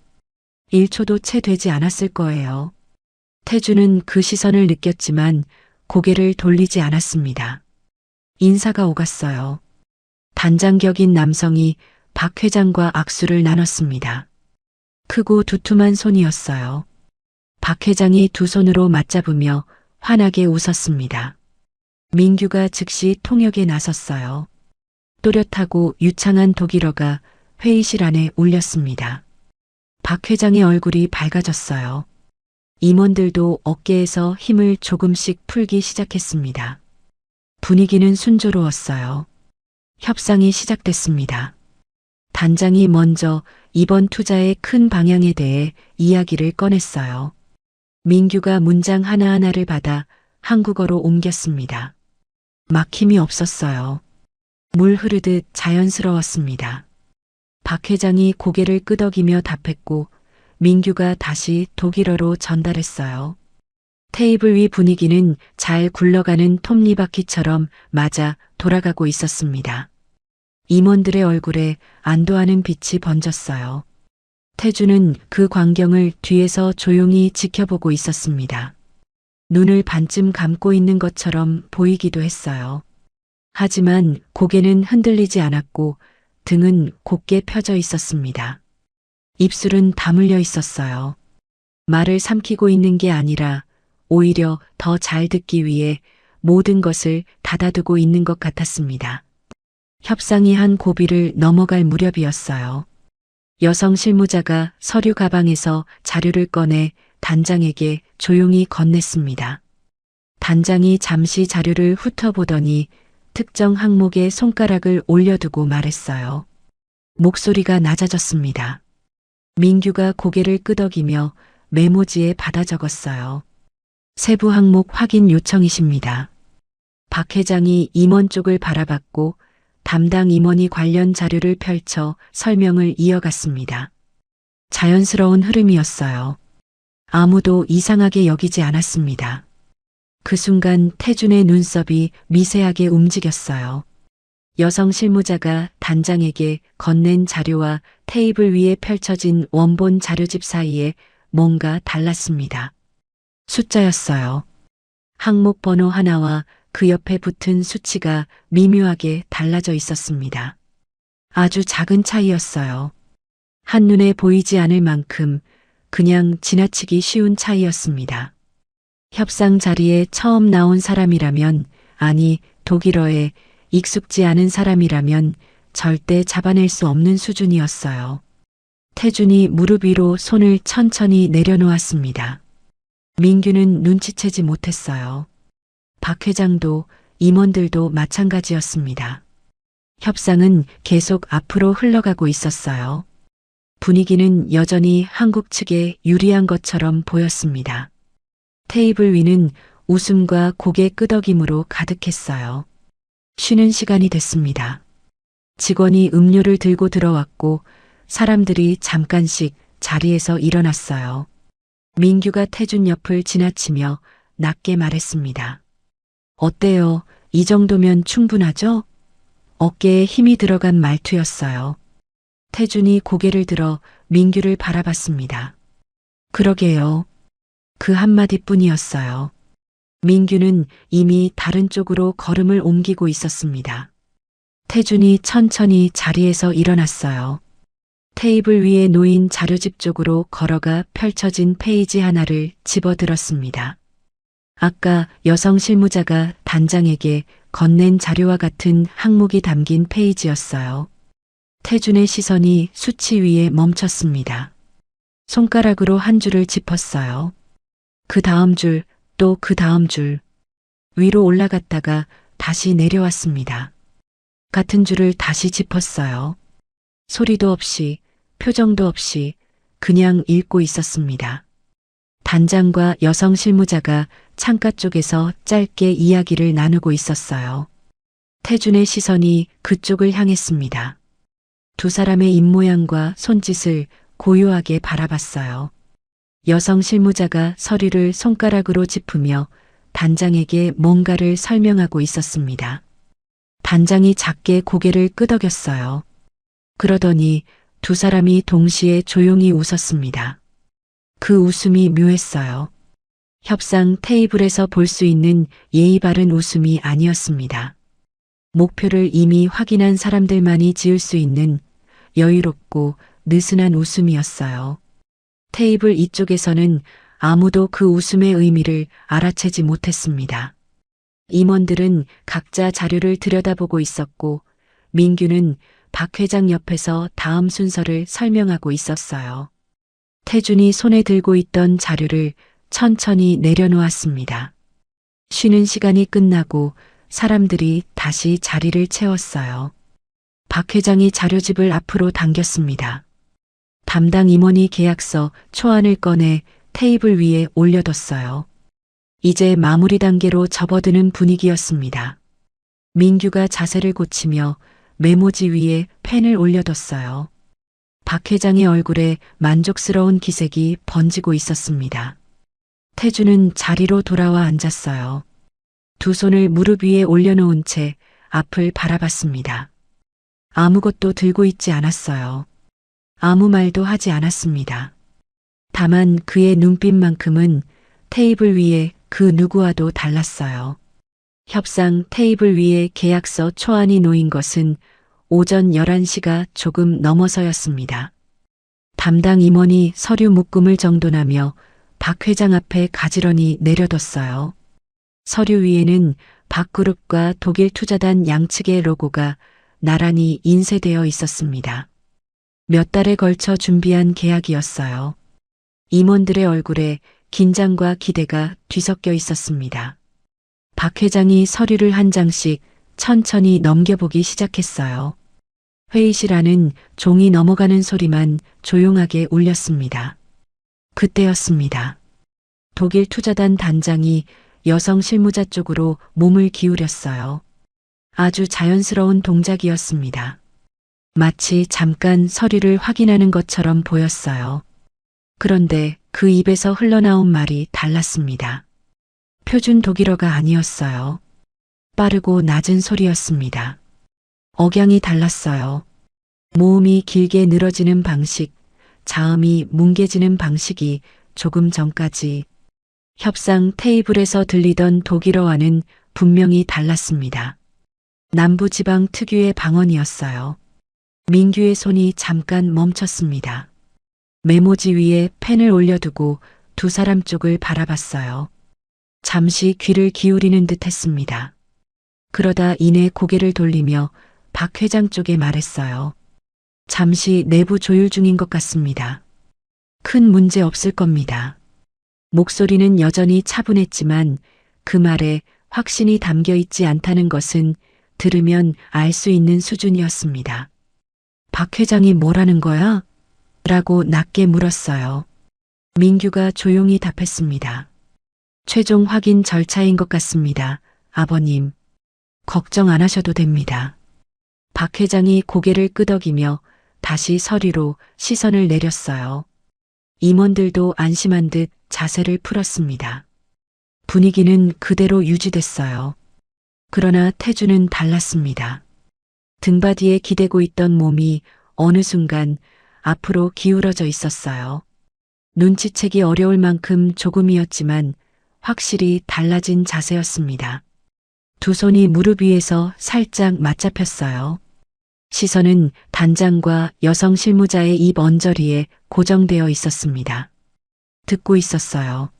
1초도 채 되지 않았을 거예요. 태준은 그 시선을 느꼈지만 고개를 돌리지 않았습니다. 인사가 오갔어요. 단장격인 남성이 박 회장과 악수를 나눴습니다. 크고 두툼한 손이었어요. 박 회장이 두 손으로 맞잡으며 환하게 웃었습니다. 민규가 즉시 통역에 나섰어요. 또렷하고 유창한 독일어가 회의실 안에 울렸습니다. 박 회장의 얼굴이 밝아졌어요. 임원들도 어깨에서 힘을 조금씩 풀기 시작했습니다. 분위기는 순조로웠어요. 협상이 시작됐습니다. 단장이 먼저 이번 투자의 큰 방향에 대해 이야기를 꺼냈어요. 민규가 문장 하나하나를 받아 한국어로 옮겼습니다. 막힘이 없었어요. 물 흐르듯 자연스러웠습니다. 박 회장이 고개를 끄덕이며 답했고 민규가 다시 독일어로 전달했어요. 테이블 위 분위기는 잘 굴러가는 톱니바퀴처럼 맞아 돌아가고 있었습니다. 임원들의 얼굴에 안도하는 빛이 번졌어요. 태주는 그 광경을 뒤에서 조용히 지켜보고 있었습니다. 눈을 반쯤 감고 있는 것처럼 보이기도 했어요. 하지만 고개는 흔들리지 않았고 등은 곧게 펴져 있었습니다. 입술은 다물려 있었어요. 말을 삼키고 있는 게 아니라 오히려 더 잘 듣기 위해 모든 것을 닫아두고 있는 것 같았습니다. 협상이 한 고비를 넘어갈 무렵이었어요. 여성 실무자가 서류 가방에서 자료를 꺼내 단장에게 조용히 건넸습니다. 단장이 잠시 자료를 훑어보더니 특정 항목에 손가락을 올려두고 말했어요. 목소리가 낮아졌습니다. 민규가 고개를 끄덕이며 메모지에 받아 적었어요. 세부 항목 확인 요청이십니다. 박 회장이 임원 쪽을 바라봤고 담당 임원이 관련 자료를 펼쳐 설명을 이어갔습니다. 자연스러운 흐름이었어요. 아무도 이상하게 여기지 않았습니다. 그 순간 태준의 눈썹이 미세하게 움직였어요. 여성 실무자가 단장에게 건넨 자료와 테이블 위에 펼쳐진 원본 자료집 사이에 뭔가 달랐습니다. 숫자였어요. 항목 번호 하나와 그 옆에 붙은 수치가 미묘하게 달라져 있었습니다. 아주 작은 차이였어요. 한눈에 보이지 않을 만큼 그냥 지나치기 쉬운 차이였습니다. 협상 자리에 처음 나온 사람이라면, 아니 독일어에 익숙지 않은 사람이라면 절대 잡아낼 수 없는 수준이었어요. 태준이 무릎 위로 손을 천천히 내려놓았습니다. 민규는 눈치채지 못했어요. 박 회장도 임원들도 마찬가지였습니다. 협상은 계속 앞으로 흘러가고 있었어요. 분위기는 여전히 한국 측에 유리한 것처럼 보였습니다. 테이블 위는 웃음과 고개 끄덕임으로 가득했어요. 쉬는 시간이 됐습니다. 직원이 음료를 들고 들어왔고 사람들이 잠깐씩 자리에서 일어났어요. 민규가 태준 옆을 지나치며 낮게 말했습니다. 어때요? 이 정도면 충분하죠? 어깨에 힘이 들어간 말투였어요. 태준이 고개를 들어 민규를 바라봤습니다. 그러게요. 그 한마디뿐이었어요. 민규는 이미 다른 쪽으로 걸음을 옮기고 있었습니다. 태준이 천천히 자리에서 일어났어요. 테이블 위에 놓인 자료집 쪽으로 걸어가 펼쳐진 페이지 하나를 집어들었습니다. 아까 여성 실무자가 단장에게 건넨 자료와 같은 항목이 담긴 페이지였어요. 태준의 시선이 수치 위에 멈췄습니다. 손가락으로 한 줄을 짚었어요. 그 다음 줄, 또 그 다음 줄. 위로 올라갔다가 다시 내려왔습니다. 같은 줄을 다시 짚었어요. 소리도 없이, 표정도 없이 그냥 읽고 있었습니다. 단장과 여성 실무자가 창가 쪽에서 짧게 이야기를 나누고 있었어요. 태준의 시선이 그쪽을 향했습니다. 두 사람의 입모양과 손짓을 고요하게 바라봤어요. 여성 실무자가 서류를 손가락으로 짚으며 단장에게 뭔가를 설명하고 있었습니다. 단장이 작게 고개를 끄덕였어요. 그러더니 두 사람이 동시에 조용히 웃었습니다. 그 웃음이 묘했어요. 협상 테이블에서 볼 수 있는 예의 바른 웃음이 아니었습니다. 목표를 이미 확인한 사람들만이 지을 수 있는 여유롭고 느슨한 웃음이었어요. 테이블 이쪽에서는 아무도 그 웃음의 의미를 알아채지 못했습니다. 임원들은 각자 자료를 들여다보고 있었고 민규는 박 회장 옆에서 다음 순서를 설명하고 있었어요. 태준이 손에 들고 있던 자료를 천천히 내려놓았습니다. 쉬는 시간이 끝나고 사람들이 다시 자리를 채웠어요. 박 회장이 자료집을 앞으로 당겼습니다. 담당 임원이 계약서 초안을 꺼내 테이블 위에 올려뒀어요. 이제 마무리 단계로 접어드는 분위기였습니다. 민규가 자세를 고치며 메모지 위에 펜을 올려뒀어요. 박 회장의 얼굴에 만족스러운 기색이 번지고 있었습니다. 태주는 자리로 돌아와 앉았어요. 두 손을 무릎 위에 올려놓은 채 앞을 바라봤습니다. 아무것도 들고 있지 않았어요. 아무 말도 하지 않았습니다. 다만 그의 눈빛만큼은 테이블 위에 그 누구와도 달랐어요. 협상 테이블 위에 계약서 초안이 놓인 것은 오전 11시가 조금 넘어서였습니다. 담당 임원이 서류 묶음을 정돈하며 박 회장 앞에 가지런히 내려뒀어요. 서류 위에는 박그룹과 독일투자단 양측의 로고가 나란히 인쇄되어 있었습니다. 몇 달에 걸쳐 준비한 계약이었어요. 임원들의 얼굴에 긴장과 기대가 뒤섞여 있었습니다. 박 회장이 서류를 한 장씩 천천히 넘겨보기 시작했어요. 회의실 안은 종이 넘어가는 소리만 조용하게 울렸습니다. 그때였습니다. 독일 투자단 단장이 여성 실무자 쪽으로 몸을 기울였어요. 아주 자연스러운 동작이었습니다. 마치 잠깐 서류를 확인하는 것처럼 보였어요. 그런데 그 입에서 흘러나온 말이 달랐습니다. 표준 독일어가 아니었어요. 빠르고 낮은 소리였습니다. 억양이 달랐어요. 모음이 길게 늘어지는 방식, 자음이 뭉개지는 방식이 조금 전까지 협상 테이블에서 들리던 독일어와는 분명히 달랐습니다. 남부지방 특유의 방언이었어요. 민규의 손이 잠깐 멈췄습니다. 메모지 위에 펜을 올려두고 두 사람 쪽을 바라봤어요. 잠시 귀를 기울이는 듯 했습니다. 그러다 이내 고개를 돌리며 박 회장 쪽에 말했어요. 잠시 내부 조율 중인 것 같습니다. 큰 문제 없을 겁니다. 목소리는 여전히 차분했지만 그 말에 확신이 담겨 있지 않다는 것은 들으면 알 수 있는 수준이었습니다. 박 회장이 뭐라는 거야? 라고 낮게 물었어요. 민규가 조용히 답했습니다. 최종 확인 절차인 것 같습니다. 아버님. 걱정 안 하셔도 됩니다. 박 회장이 고개를 끄덕이며 다시 서류로 시선을 내렸어요. 임원들도 안심한 듯 자세를 풀었습니다. 분위기는 그대로 유지됐어요. 그러나 태주는 달랐습니다. 등바디에 기대고 있던 몸이 어느 순간 앞으로 기울어져 있었어요. 눈치채기 어려울 만큼 조금이었지만 확실히 달라진 자세였습니다. 두 손이 무릎 위에서 살짝 맞잡혔어요. 시선은 단장과 여성 실무자의 입 언저리에 고정되어 있었습니다. 듣고 있었어요.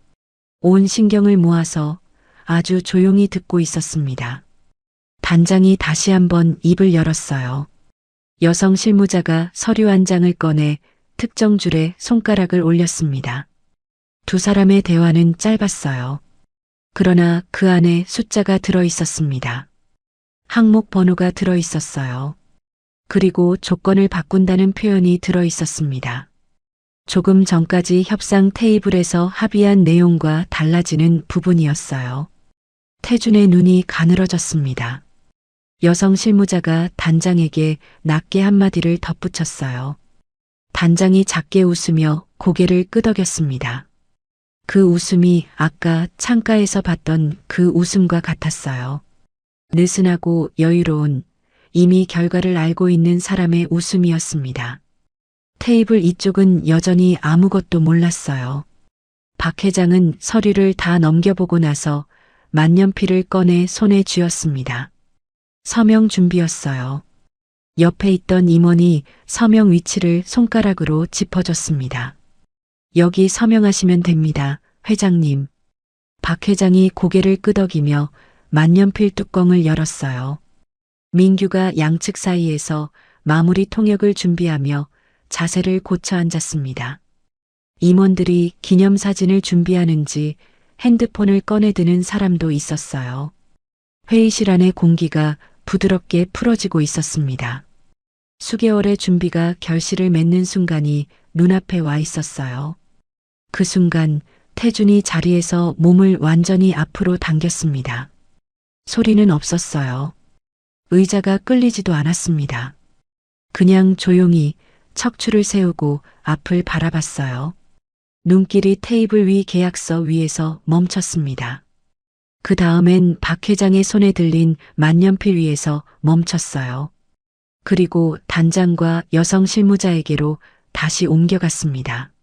온 신경을 모아서 아주 조용히 듣고 있었습니다. 단장이 다시 한번 입을 열었어요. 여성 실무자가 서류 한 장을 꺼내 특정 줄에 손가락을 올렸습니다. 두 사람의 대화는 짧았어요. 그러나 그 안에 숫자가 들어 있었습니다. 항목 번호가 들어 있었어요. 그리고 조건을 바꾼다는 표현이 들어 있었습니다. 조금 전까지 협상 테이블에서 합의한 내용과 달라지는 부분이었어요. 태준의 눈이 가늘어졌습니다. 여성 실무자가 단장에게 낮게 한마디를 덧붙였어요. 단장이 작게 웃으며 고개를 끄덕였습니다. 그 웃음이 아까 창가에서 봤던 그 웃음과 같았어요. 느슨하고 여유로운, 이미 결과를 알고 있는 사람의 웃음이었습니다. 테이블 이쪽은 여전히 아무것도 몰랐어요. 박 회장은 서류를 다 넘겨보고 나서 만년필을 꺼내 손에 쥐었습니다. 서명 준비였어요. 옆에 있던 임원이 서명 위치를 손가락으로 짚어줬습니다. 여기 서명하시면 됩니다, 회장님. 박 회장이 고개를 끄덕이며 만년필 뚜껑을 열었어요. 민규가 양측 사이에서 마무리 통역을 준비하며 자세를 고쳐 앉았습니다. 임원들이 기념사진을 준비하는지 핸드폰을 꺼내드는 사람도 있었어요. 회의실 안의 공기가 부드럽게 풀어지고 있었습니다. 수개월의 준비가 결실을 맺는 순간이 눈앞에 와 있었어요. 그 순간 태준이 자리에서 몸을 완전히 앞으로 당겼습니다. 소리는 없었어요. 의자가 끌리지도 않았습니다. 그냥 조용히 척추를 세우고 앞을 바라봤어요. 눈길이 테이블 위 계약서 위에서 멈췄습니다. 그 다음엔 박 회장의 손에 들린 만년필 위에서 멈췄어요. 그리고 단장과 여성 실무자에게로 다시 옮겨갔습니다.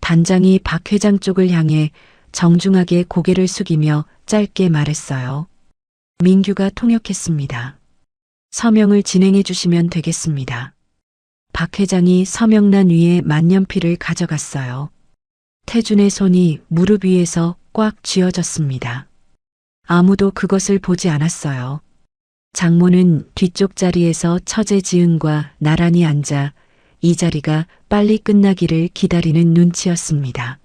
단장이 박 회장 쪽을 향해 정중하게 고개를 숙이며 짧게 말했어요. 민규가 통역했습니다. 서명을 진행해 주시면 되겠습니다. 박 회장이 서명란 위에 만년필을 가져갔어요. 태준의 손이 무릎 위에서 꽉 쥐어졌습니다. 아무도 그것을 보지 않았어요. 장모는 뒤쪽 자리에서 처제 지은과 나란히 앉아 이 자리가 빨리 끝나기를 기다리는 눈치였습니다.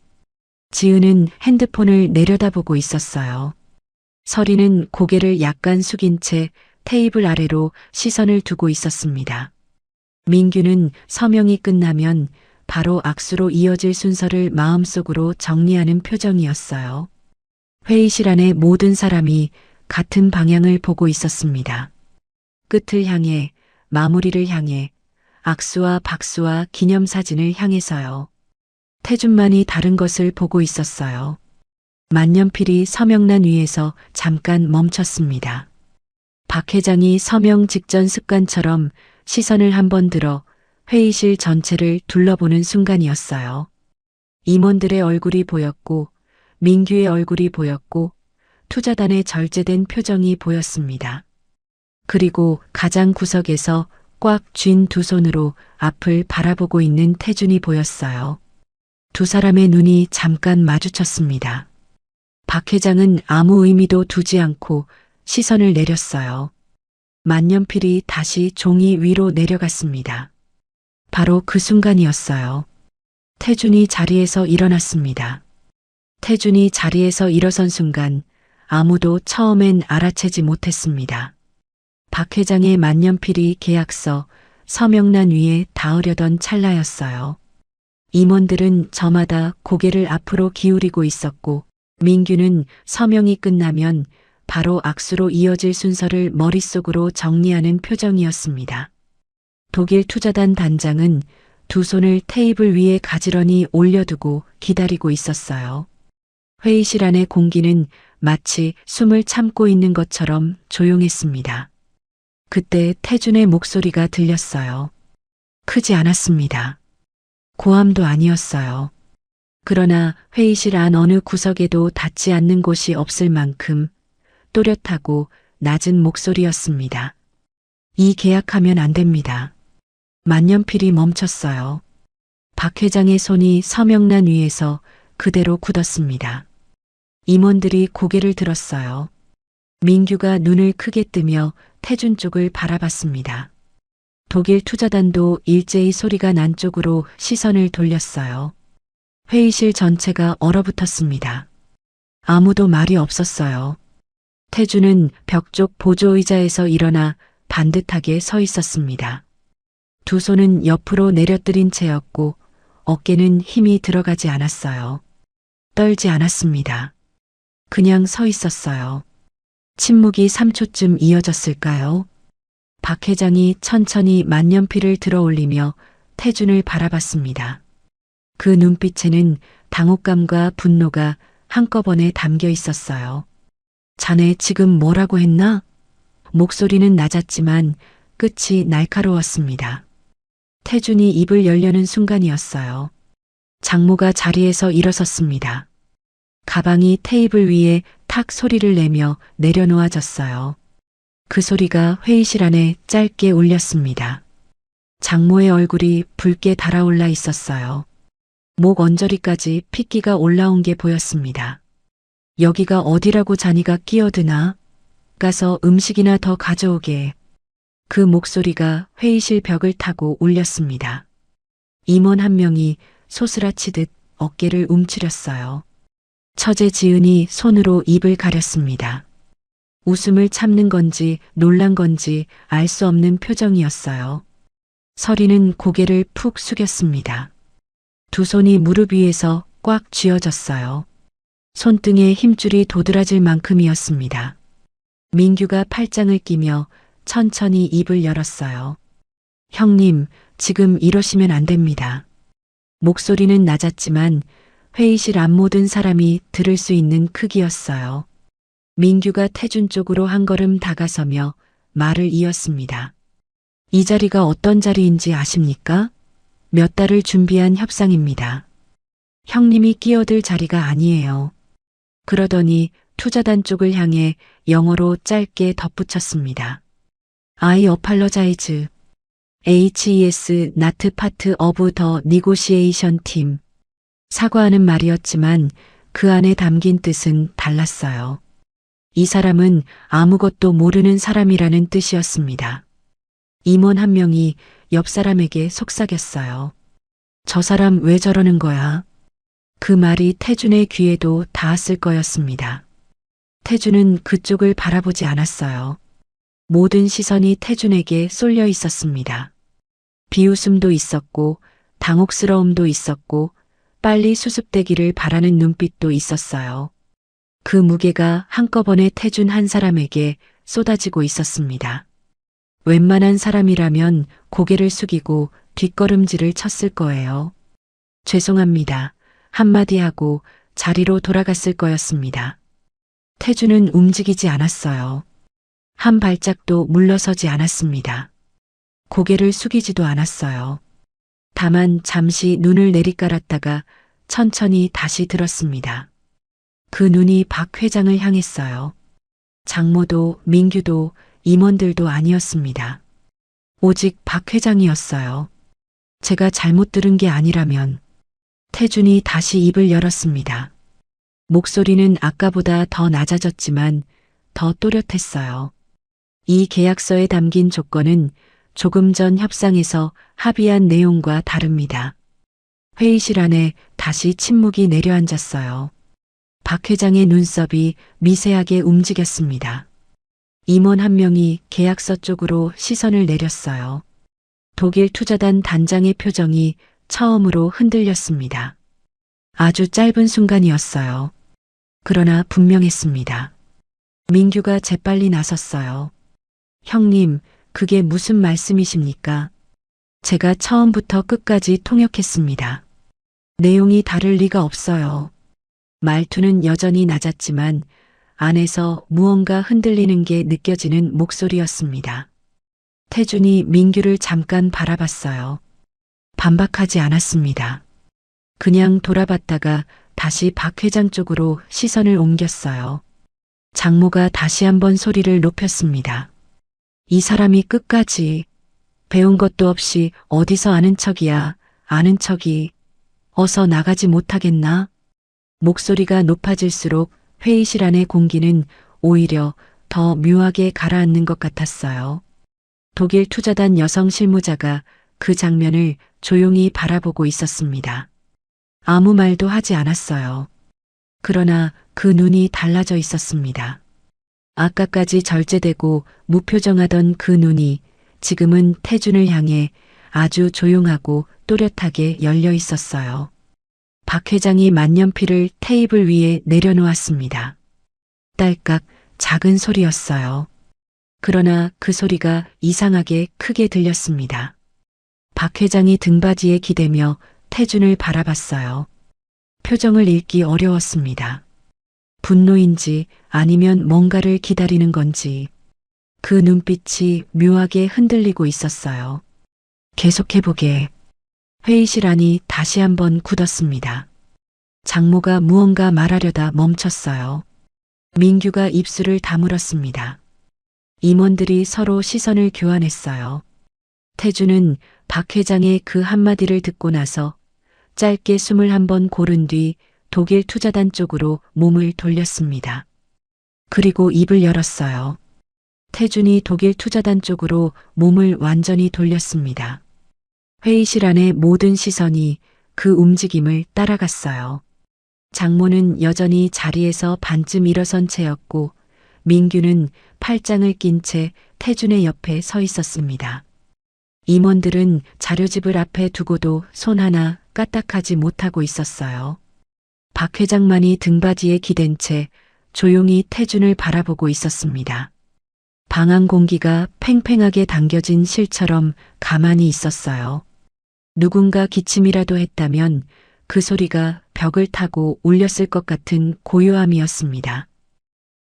지은은 핸드폰을 내려다보고 있었어요. 서리는 고개를 약간 숙인 채 테이블 아래로 시선을 두고 있었습니다. 민규는 서명이 끝나면 바로 악수로 이어질 순서를 마음속으로 정리하는 표정이었어요. 회의실 안의 모든 사람이 같은 방향을 보고 있었습니다. 끝을 향해, 마무리를 향해, 악수와 박수와 기념사진을 향해서요. 태준만이 다른 것을 보고 있었어요. 만년필이 서명란 위에서 잠깐 멈췄습니다. 박 회장이 서명 직전 습관처럼 시선을 한번 들어 회의실 전체를 둘러보는 순간이었어요. 임원들의 얼굴이 보였고, 민규의 얼굴이 보였고, 투자단의 절제된 표정이 보였습니다. 그리고 가장 구석에서 꽉 쥔 두 손으로 앞을 바라보고 있는 태준이 보였어요. 두 사람의 눈이 잠깐 마주쳤습니다. 박 회장은 아무 의미도 두지 않고 시선을 내렸어요. 만년필이 다시 종이 위로 내려갔습니다. 바로 그 순간이었어요. 태준이 자리에서 일어났습니다. 태준이 자리에서 일어선 순간 아무도 처음엔 알아채지 못했습니다. 박 회장의 만년필이 계약서, 서명란 위에 닿으려던 찰나였어요. 임원들은 저마다 고개를 앞으로 기울이고 있었고, 민규는 서명이 끝나면 바로 악수로 이어질 순서를 머릿속으로 정리하는 표정이었습니다. 독일 투자단 단장은 두 손을 테이블 위에 가지런히 올려두고 기다리고 있었어요. 회의실 안의 공기는 마치 숨을 참고 있는 것처럼 조용했습니다. 그때 태준의 목소리가 들렸어요. 크지 않았습니다. 고함도 아니었어요. 그러나 회의실 안 어느 구석에도 닿지 않는 곳이 없을 만큼 또렷하고 낮은 목소리였습니다. 이 계약하면 안 됩니다. 만년필이 멈췄어요. 박 회장의 손이 서명란 위에서 그대로 굳었습니다. 임원들이 고개를 들었어요. 민규가 눈을 크게 뜨며 태준 쪽을 바라봤습니다. 독일 투자단도 일제히 소리가 난 쪽으로 시선을 돌렸어요. 회의실 전체가 얼어붙었습니다. 아무도 말이 없었어요. 태준은 벽 쪽 보조의자에서 일어나 반듯하게 서 있었습니다. 두 손은 옆으로 내려뜨린 채였고 어깨는 힘이 들어가지 않았어요. 떨지 않았습니다. 그냥 서 있었어요. 침묵이 3초쯤 이어졌을까요? 박 회장이 천천히 만년필을 들어 올리며 태준을 바라봤습니다. 그 눈빛에는 당혹감과 분노가 한꺼번에 담겨 있었어요. 자네 지금 뭐라고 했나? 목소리는 낮았지만 끝이 날카로웠습니다. 태준이 입을 열려는 순간이었어요. 장모가 자리에서 일어섰습니다. 가방이 테이블 위에 탁 소리를 내며 내려놓아졌어요. 그 소리가 회의실 안에 짧게 울렸습니다. 장모의 얼굴이 붉게 달아올라 있었어요. 목 언저리까지 핏기가 올라온 게 보였습니다. 여기가 어디라고 자니가 끼어드나? 가서 음식이나 더 가져오게. 그 목소리가 회의실 벽을 타고 울렸습니다. 임원 한 명이 소스라치듯 어깨를 움츠렸어요. 처제 지은이 손으로 입을 가렸습니다. 웃음을 참는 건지 놀란 건지 알 수 없는 표정이었어요. 서리는 고개를 푹 숙였습니다. 두 손이 무릎 위에서 꽉 쥐어졌어요. 손등에 힘줄이 도드라질 만큼이었습니다. 민규가 팔짱을 끼며 천천히 입을 열었어요. 형님, 지금 이러시면 안 됩니다. 목소리는 낮았지만 회의실 앞 모든 사람이 들을 수 있는 크기였어요. 민규가 태준 쪽으로 한 걸음 다가서며 말을 이었습니다. 이 자리가 어떤 자리인지 아십니까? 몇 달을 준비한 협상입니다. 형님이 끼어들 자리가 아니에요. 그러더니 투자단 쪽을 향해 영어로 짧게 덧붙였습니다. I apologize. HES not part of the negotiation team. 사과하는 말이었지만 그 안에 담긴 뜻은 달랐어요. 이 사람은 아무것도 모르는 사람이라는 뜻이었습니다. 임원 한 명이 옆 사람에게 속삭였어요. 저 사람 왜 저러는 거야? 그 말이 태준의 귀에도 닿았을 거였습니다. 태준은 그쪽을 바라보지 않았어요. 모든 시선이 태준에게 쏠려 있었습니다. 비웃음도 있었고 당혹스러움도 있었고 빨리 수습되기를 바라는 눈빛도 있었어요. 그 무게가 한꺼번에 태준 한 사람에게 쏟아지고 있었습니다. 웬만한 사람이라면 고개를 숙이고 뒷걸음질을 쳤을 거예요. 죄송합니다. 한마디 하고 자리로 돌아갔을 거였습니다. 태준은 움직이지 않았어요. 한 발짝도 물러서지 않았습니다. 고개를 숙이지도 않았어요. 다만 잠시 눈을 내리깔았다가 천천히 다시 들었습니다. 그 눈이 박 회장을 향했어요. 장모도 민규도 임원들도 아니었습니다. 오직 박 회장이었어요. 제가 잘못 들은 게 아니라면. 태준이 다시 입을 열었습니다. 목소리는 아까보다 더 낮아졌지만 더 또렷했어요. 이 계약서에 담긴 조건은 조금 전 협상에서 합의한 내용과 다릅니다. 회의실 안에 다시 침묵이 내려앉았어요. 박 회장의 눈썹이 미세하게 움직였습니다. 임원 한 명이 계약서 쪽으로 시선을 내렸어요. 독일 투자단 단장의 표정이 처음으로 흔들렸습니다. 아주 짧은 순간이었어요. 그러나 분명했습니다. 민규가 재빨리 나섰어요. 형님, 그게 무슨 말씀이십니까? 제가 처음부터 끝까지 통역했습니다. 내용이 다를 리가 없어요. 말투는 여전히 낮았지만 안에서 무언가 흔들리는 게 느껴지는 목소리였습니다. 태준이 민규를 잠깐 바라봤어요. 반박하지 않았습니다. 그냥 돌아봤다가 다시 박 회장 쪽으로 시선을 옮겼어요. 장모가 다시 한번 소리를 높였습니다. 이 사람이 끝까지 배운 것도 없이 어디서 아는 척이야, 아는 척이. 어서 나가지 못하겠나? 목소리가 높아질수록 회의실 안의 공기는 오히려 더 묘하게 가라앉는 것 같았어요. 독일 투자단 여성 실무자가 그 장면을 조용히 바라보고 있었습니다. 아무 말도 하지 않았어요. 그러나 그 눈이 달라져 있었습니다. 아까까지 절제되고 무표정하던 그 눈이 지금은 태준을 향해 아주 조용하고 또렷하게 열려 있었어요. 박 회장이 만년필을 테이블 위에 내려놓았습니다. 딸깍 작은 소리였어요. 그러나 그 소리가 이상하게 크게 들렸습니다. 박 회장이 등받이에 기대며 태준을 바라봤어요. 표정을 읽기 어려웠습니다. 분노인지 아니면 뭔가를 기다리는 건지 그 눈빛이 묘하게 흔들리고 있었어요. 계속해보게. 회의실 안이 다시 한번 굳었습니다. 장모가 무언가 말하려다 멈췄어요. 민규가 입술을 다물었습니다. 임원들이 서로 시선을 교환했어요. 태준은 박 회장의 그 한마디를 듣고 나서 짧게 숨을 한번 고른 뒤 독일 투자단 쪽으로 몸을 돌렸습니다. 그리고 입을 열었어요. 태준이 독일 투자단 쪽으로 몸을 완전히 돌렸습니다. 회의실 안의 모든 시선이 그 움직임을 따라갔어요. 장모는 여전히 자리에서 반쯤 일어선 채였고 민규는 팔짱을 낀 채 태준의 옆에 서 있었습니다. 임원들은 자료집을 앞에 두고도 손 하나 까딱하지 못하고 있었어요. 박 회장만이 등받이에 기댄 채 조용히 태준을 바라보고 있었습니다. 방안 공기가 팽팽하게 당겨진 실처럼 가만히 있었어요. 누군가 기침이라도 했다면 그 소리가 벽을 타고 울렸을 것 같은 고요함이었습니다.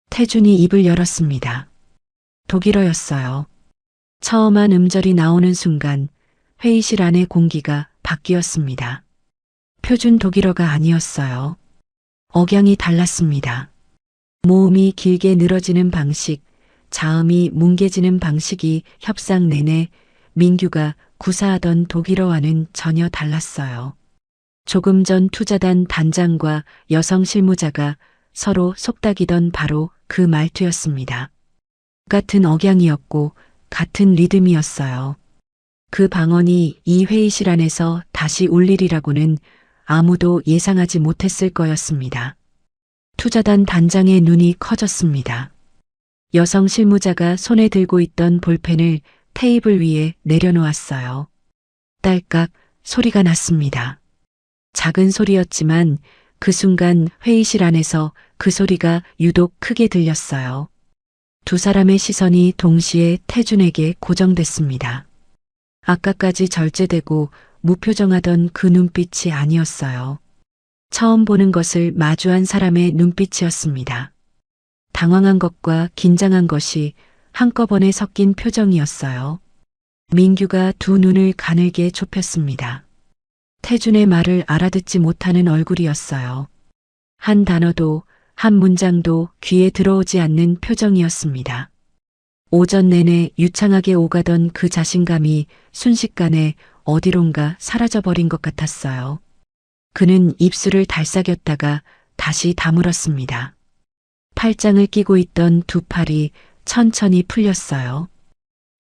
태준이 입을 열었습니다. 독일어였어요. 처음한 음절이 나오는 순간 회의실 안의 공기가 바뀌었습니다. 표준 독일어가 아니었어요. 억양이 달랐습니다. 모음이 길게 늘어지는 방식, 자음이 뭉개지는 방식이 협상 내내 민규가 구사하던 독일어와는 전혀 달랐어요. 조금 전 투자단 단장과 여성 실무자가 서로 속닥이던 바로 그 말투였습니다. 같은 억양이었고 같은 리듬이었어요. 그 방언이 이 회의실 안에서 다시 울리리라고는 아무도 예상하지 못했을 거였습니다. 투자단 단장의 눈이 커졌습니다. 여성 실무자가 손에 들고 있던 볼펜을 테이블 위에 내려놓았어요. 딸깍 소리가 났습니다. 작은 소리였지만 그 순간 회의실 안에서 그 소리가 유독 크게 들렸어요. 두 사람의 시선이 동시에 태준에게 고정됐습니다. 아까까지 절제되고 무표정하던 그 눈빛이 아니었어요. 처음 보는 것을 마주한 사람의 눈빛이었습니다. 당황한 것과 긴장한 것이 한꺼번에 섞인 표정이었어요. 민규가 두 눈을 가늘게 좁혔습니다. 태준의 말을 알아듣지 못하는 얼굴이었어요. 한 단어도 한 문장도 귀에 들어오지 않는 표정이었습니다. 오전 내내 유창하게 오가던 그 자신감이 순식간에 어디론가 사라져버린 것 같았어요. 그는 입술을 달싹였다가 다시 다물었습니다. 팔짱을 끼고 있던 두 팔이 천천히 풀렸어요.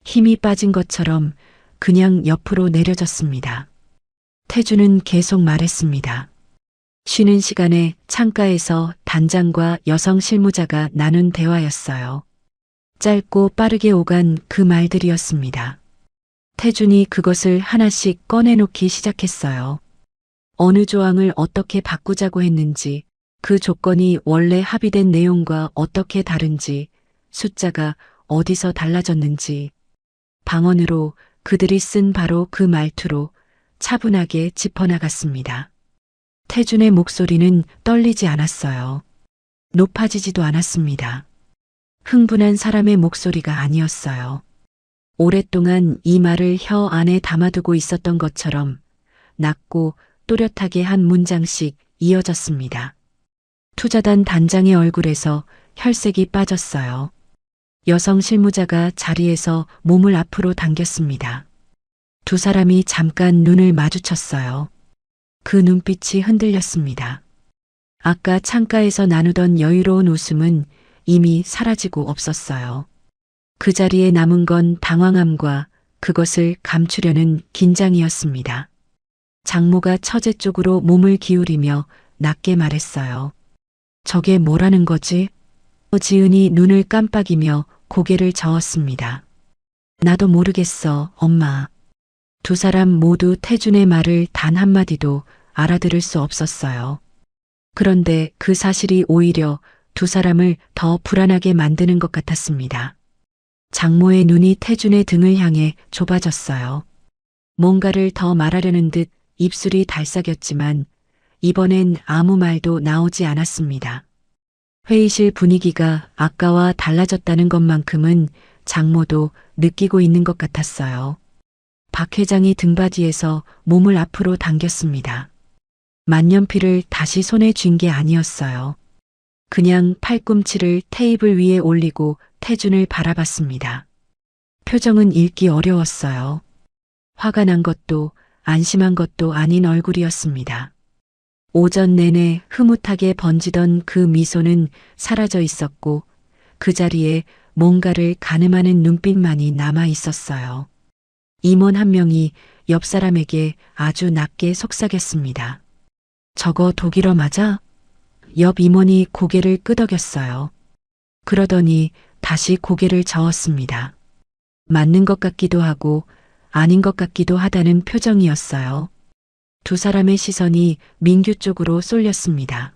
힘이 빠진 것처럼 그냥 옆으로 내려졌습니다. 태준은 계속 말했습니다. 쉬는 시간에 창가에서 단장과 여성 실무자가 나눈 대화였어요. 짧고 빠르게 오간 그 말들이었습니다. 태준이 그것을 하나씩 꺼내놓기 시작했어요. 어느 조항을 어떻게 바꾸자고 했는지, 그 조건이 원래 합의된 내용과 어떻게 다른지, 숫자가 어디서 달라졌는지, 방언으로 그들이 쓴 바로 그 말투로 차분하게 짚어나갔습니다. 태준의 목소리는 떨리지 않았어요. 높아지지도 않았습니다. 흥분한 사람의 목소리가 아니었어요. 오랫동안 이 말을 혀 안에 담아두고 있었던 것처럼 낮고 또렷하게 한 문장씩 이어졌습니다. 투자단 단장의 얼굴에서 혈색이 빠졌어요. 여성 실무자가 자리에서 몸을 앞으로 당겼습니다. 두 사람이 잠깐 눈을 마주쳤어요. 그 눈빛이 흔들렸습니다. 아까 창가에서 나누던 여유로운 웃음은 이미 사라지고 없었어요. 그 자리에 남은 건 당황함과 그것을 감추려는 긴장이었습니다. 장모가 처제 쪽으로 몸을 기울이며 낮게 말했어요. 저게 뭐라는 거지? 지은이 눈을 깜빡이며 고개를 저었습니다. 나도 모르겠어, 엄마. 두 사람 모두 태준의 말을 단 한마디도 알아들을 수 없었어요. 그런데 그 사실이 오히려 두 사람을 더 불안하게 만드는 것 같았습니다. 장모의 눈이 태준의 등을 향해 좁아졌어요. 뭔가를 더 말하려는 듯 입술이 달싹였지만 이번엔 아무 말도 나오지 않았습니다. 회의실 분위기가 아까와 달라졌다는 것만큼은 장모도 느끼고 있는 것 같았어요. 박 회장이 등받이에서 몸을 앞으로 당겼습니다. 만년필을 다시 손에 쥔 게 아니었어요. 그냥 팔꿈치를 테이블 위에 올리고 태준을 바라봤습니다. 표정은 읽기 어려웠어요. 화가 난 것도 안심한 것도 아닌 얼굴이었습니다. 오전 내내 흐뭇하게 번지던 그 미소는 사라져 있었고 그 자리에 뭔가를 가늠하는 눈빛만이 남아 있었어요. 임원 한 명이 옆 사람에게 아주 낮게 속삭였습니다. 저거 독일어 맞아? 옆 임원이 고개를 끄덕였어요. 그러더니 다시 고개를 저었습니다. 맞는 것 같기도 하고 아닌 것 같기도 하다는 표정이었어요. 두 사람의 시선이 민규 쪽으로 쏠렸습니다.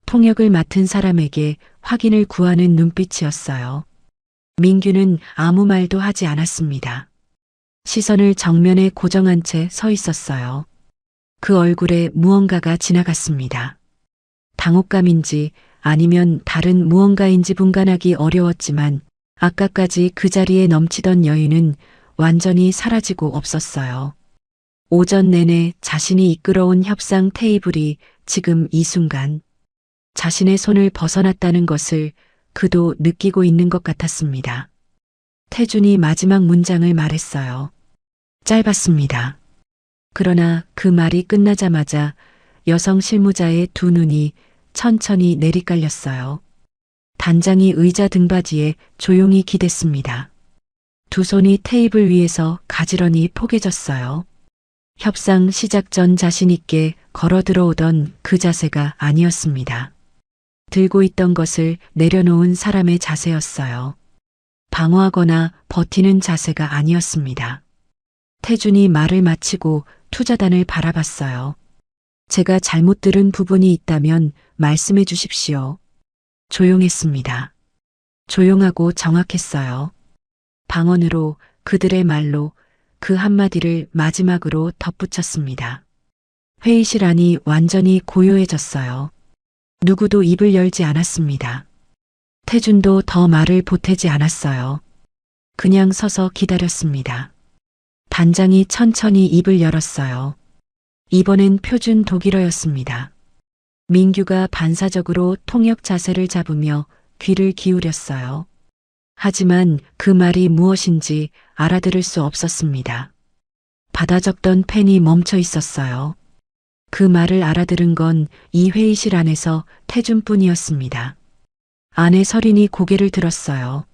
통역을 맡은 사람에게 확인을 구하는 눈빛이었어요. 민규는 아무 말도 하지 않았습니다. 시선을 정면에 고정한 채 서 있었어요. 그 얼굴에 무언가가 지나갔습니다. 당혹감인지 아니면 다른 무언가인지 분간하기 어려웠지만 아까까지 그 자리에 넘치던 여유는 완전히 사라지고 없었어요. 오전 내내 자신이 이끌어온 협상 테이블이 지금 이 순간 자신의 손을 벗어났다는 것을 그도 느끼고 있는 것 같았습니다. 태준이 마지막 문장을 말했어요. 짧았습니다. 그러나 그 말이 끝나자마자 여성 실무자의 두 눈이 천천히 내리깔렸어요. 단장이 의자 등받이에 조용히 기댔습니다. 두 손이 테이블 위에서 가지런히 포개졌어요. 협상 시작 전 자신 있게 걸어 들어오던 그 자세가 아니었습니다. 들고 있던 것을 내려놓은 사람의 자세였어요. 방어하거나 버티는 자세가 아니었습니다. 태준이 말을 마치고 투자단을 바라봤어요. 제가 잘못 들은 부분이 있다면 말씀해 주십시오. 조용했습니다. 조용하고 정확했어요. 방언으로 그들의 말로 그 한마디를 마지막으로 덧붙였습니다. 회의실 안이 완전히 고요해졌어요. 누구도 입을 열지 않았습니다. 태준도 더 말을 보태지 않았어요. 그냥 서서 기다렸습니다. 단장이 천천히 입을 열었어요. 이번엔 표준 독일어였습니다. 민규가 반사적으로 통역 자세를 잡으며 귀를 기울였어요. 하지만 그 말이 무엇인지 알아들을 수 없었습니다. 받아 적던 펜이 멈춰 있었어요. 그 말을 알아들은 건 이 회의실 안에서 태준뿐이었습니다. 아내 설인이 고개를 들었어요.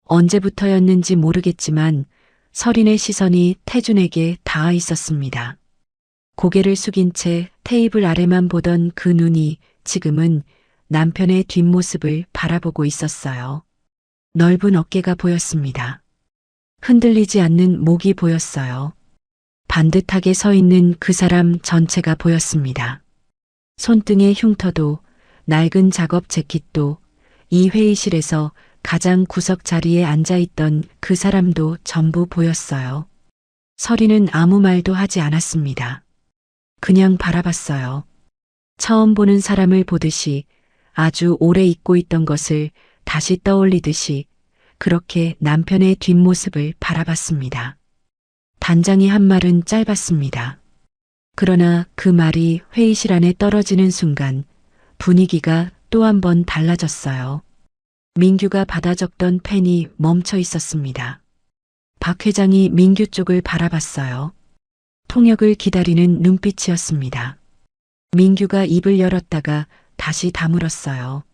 언제부터였는지 모르겠지만 설인의 시선이 태준에게 닿아 있었습니다. 고개를 숙인 채 테이블 아래만 보던 그 눈이 지금은 남편의 뒷모습을 바라보고 있었어요. 넓은 어깨가 보였습니다. 흔들리지 않는 목이 보였어요. 반듯하게 서 있는 그 사람 전체가 보였습니다. 손등의 흉터도 낡은 작업 재킷도 이 회의실에서 가장 구석 자리에 앉아있던 그 사람도 전부 보였어요. 설이는 아무 말도 하지 않았습니다. 그냥 바라봤어요. 처음 보는 사람을 보듯이 아주 오래 잊고 있던 것을 다시 떠올리듯이 그렇게 남편의 뒷모습을 바라봤습니다. 단장이 한 말은 짧았습니다. 그러나 그 말이 회의실 안에 떨어지는 순간 분위기가 또 한 번 달라졌어요. 민규가 받아 적던 펜이 멈춰 있었습니다. 박 회장이 민규 쪽을 바라봤어요. 통역을 기다리는 눈빛이었습니다. 민규가 입을 열었다가 다시 다물었어요.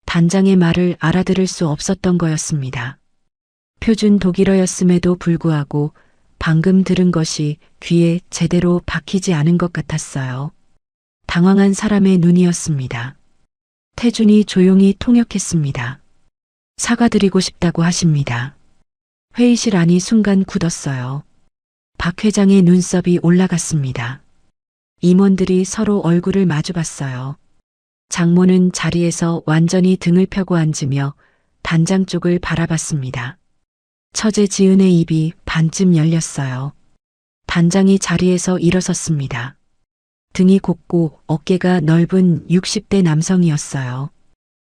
단장의 말을 알아들을 수 없었던 거였습니다. 표준 독일어였음에도 불구하고 방금 들은 것이 귀에 제대로 박히지 않은 것 같았어요. 당황한 사람의 눈이었습니다. 태준이 조용히 통역했습니다. 사과드리고 싶다고 하십니다. 회의실 안이 순간 굳었어요. 박 회장의 눈썹이 올라갔습니다. 임원들이 서로 얼굴을 마주봤어요. 장모는 자리에서 완전히 등을 펴고 앉으며 단장 쪽을 바라봤습니다. 처제 지은의 입이 반쯤 열렸어요. 단장이 자리에서 일어섰습니다. 등이 곱고 어깨가 넓은 60대 남성이었어요.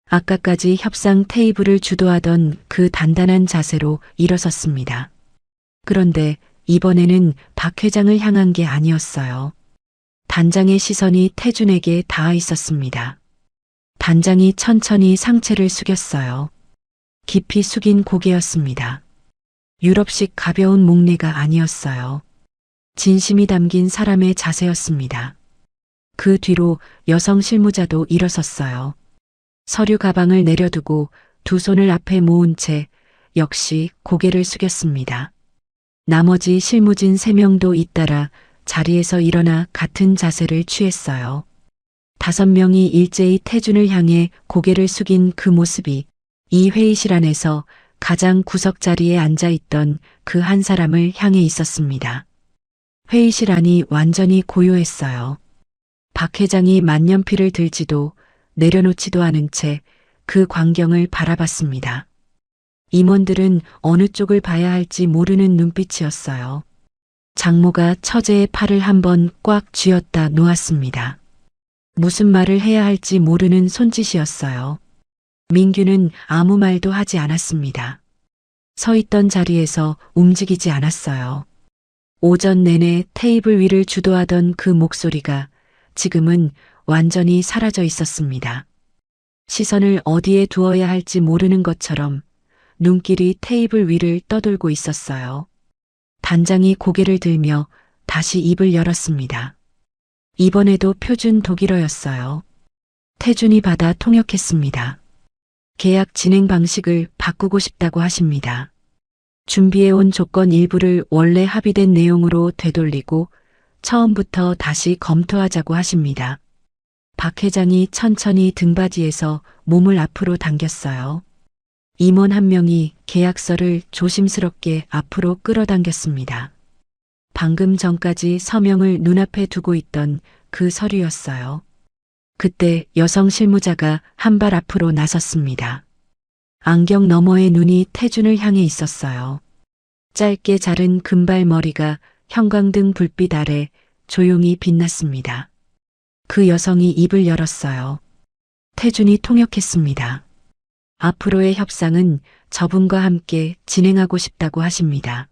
아까까지 협상 테이블을 주도하던 그 단단한 자세로 일어섰습니다. 그런데 이번에는 박 회장을 향한 게 아니었어요. 단장의 시선이 태준에게 닿아 있었습니다. 단장이 천천히 상체를 숙였어요. 깊이 숙인 고개였습니다. 유럽식 가벼운 목례가 아니었어요. 진심이 담긴 사람의 자세였습니다. 그 뒤로 여성 실무자도 일어섰어요. 서류 가방을 내려두고 두 손을 앞에 모은 채 역시 고개를 숙였습니다. 나머지 실무진 3명도 잇따라 자리에서 일어나 같은 자세를 취했어요. 5명이 일제히 태준을 향해 고개를 숙인 그 모습이 이 회의실 안에서 가장 구석 자리에 앉아있던 그 한 사람을 향해 있었습니다. 회의실 안이 완전히 고요했어요. 박 회장이 만년필을 들지도 내려놓지도 않은 채 그 광경을 바라봤습니다. 임원들은 어느 쪽을 봐야 할지 모르는 눈빛이었어요. 장모가 처제의 팔을 한번 꽉 쥐었다 놓았습니다. 무슨 말을 해야 할지 모르는 손짓이었어요. 민규는 아무 말도 하지 않았습니다. 서 있던 자리에서 움직이지 않았어요. 오전 내내 테이블 위를 주도하던 그 목소리가 지금은 완전히 사라져 있었습니다. 시선을 어디에 두어야 할지 모르는 것처럼 눈길이 테이블 위를 떠돌고 있었어요. 단장이 고개를 들며 다시 입을 열었습니다. 이번에도 표준 독일어였어요. 태준이 받아 통역했습니다. 계약 진행 방식을 바꾸고 싶다고 하십니다. 준비해온 조건 일부를 원래 합의된 내용으로 되돌리고 처음부터 다시 검토하자고 하십니다. 박 회장이 천천히 등받이에서 몸을 앞으로 당겼어요. 임원 한 명이 계약서를 조심스럽게 앞으로 끌어당겼습니다. 방금 전까지 서명을 눈앞에 두고 있던 그 서류였어요. 그때 여성 실무자가 한 발 앞으로 나섰습니다. 안경 너머의 눈이 태준을 향해 있었어요. 짧게 자른 금발 머리가 형광등 불빛 아래 조용히 빛났습니다. 그 여성이 입을 열었어요. 태준이 통역했습니다. 앞으로의 협상은 저분과 함께 진행하고 싶다고 하십니다.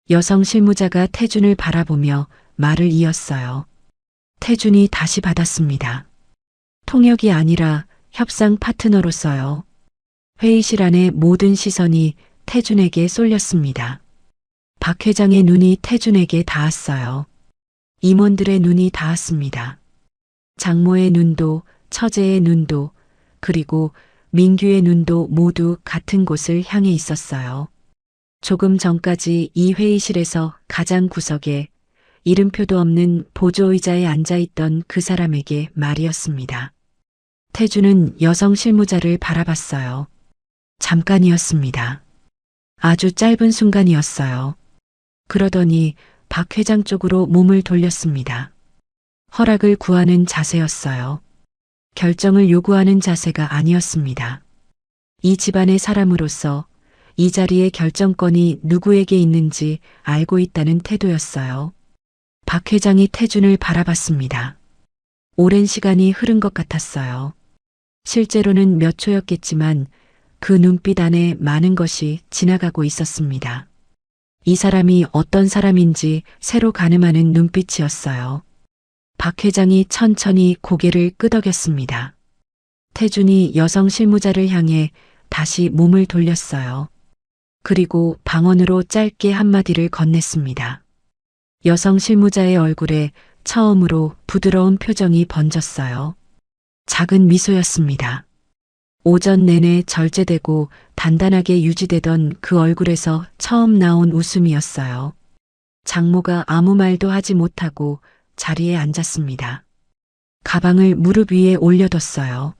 여성 실무자가 태준을 바라보며 말을 이었어요. 태준이 다시 받았습니다. 통역이 아니라 협상 파트너로서요. 회의실 안의 모든 시선이 태준에게 쏠렸습니다. 박 회장의 눈이 태준에게 닿았어요. 임원들의 눈이 닿았습니다. 장모의 눈도, 처제의 눈도, 그리고 민규의 눈도 모두 같은 곳을 향해 있었어요. 조금 전까지 이 회의실에서 가장 구석에 이름표도 없는 보조의자에 앉아있던 그 사람에게 말이었습니다. 태준은 여성 실무자를 바라봤어요. 잠깐이었습니다. 아주 짧은 순간이었어요. 그러더니 박 회장 쪽으로 몸을 돌렸습니다. 허락을 구하는 자세였어요. 결정을 요구하는 자세가 아니었습니다. 이 집안의 사람으로서 이 자리의 결정권이 누구에게 있는지 알고 있다는 태도였어요. 박 회장이 태준을 바라봤습니다. 오랜 시간이 흐른 것 같았어요. 실제로는 몇 초였겠지만 그 눈빛 안에 많은 것이 지나가고 있었습니다. 이 사람이 어떤 사람인지 새로 가늠하는 눈빛이었어요. 박 회장이 천천히 고개를 끄덕였습니다. 태준이 여성 실무자를 향해 다시 몸을 돌렸어요. 그리고 방언으로 짧게 한마디를 건넸습니다. 여성 실무자의 얼굴에 처음으로 부드러운 표정이 번졌어요. 작은 미소였습니다. 오전 내내 절제되고 단단하게 유지되던 그 얼굴에서 처음 나온 웃음이었어요. 장모가 아무 말도 하지 못하고 자리에 앉았습니다. 가방을 무릎 위에 올려뒀어요.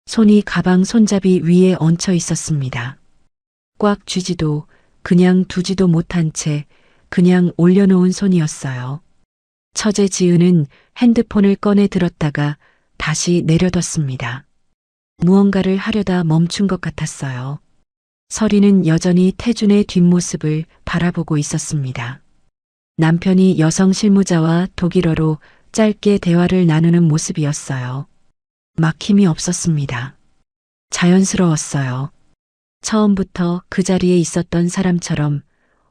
손이 가방 손잡이 위에 얹혀 있었습니다. 꽉 쥐지도 그냥 두지도 못한 채 그냥 올려놓은 손이었어요. 처제 지은은 핸드폰을 꺼내 들었다가 다시 내려뒀습니다. 무언가를 하려다 멈춘 것 같았어요. 서리는 여전히 태준의 뒷모습을 바라보고 있었습니다. 남편이 여성 실무자와 독일어로 짧게 대화를 나누는 모습이었어요. 막힘이 없었습니다. 자연스러웠어요. 처음부터 그 자리에 있었던 사람처럼,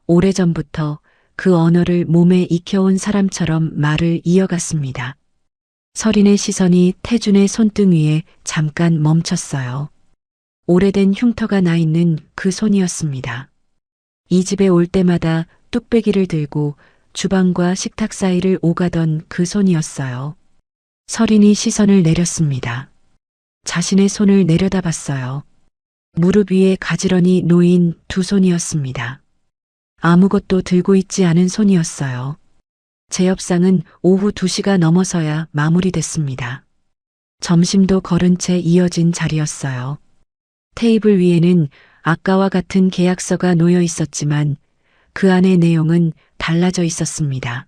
오래전부터 그 언어를 몸에 익혀온 사람처럼 말을 이어갔습니다. 서린의 시선이 태준의 손등 위에 잠깐 멈췄어요. 오래된 흉터가 나 있는 그 손이었습니다. 이 집에 올 때마다 뚝배기를 들고 주방과 식탁 사이를 오가던 그 손이었어요. 서린이 시선을 내렸습니다. 자신의 손을 내려다봤어요. 무릎 위에 가지런히 놓인 두 손이었습니다. 아무것도 들고 있지 않은 손이었어요. 재협상은 오후 2시가 넘어서야 마무리됐습니다. 점심도 거른 채 이어진 자리였어요. 테이블 위에는 아까와 같은 계약서가 놓여 있었지만 그 안의 내용은 달라져 있었습니다.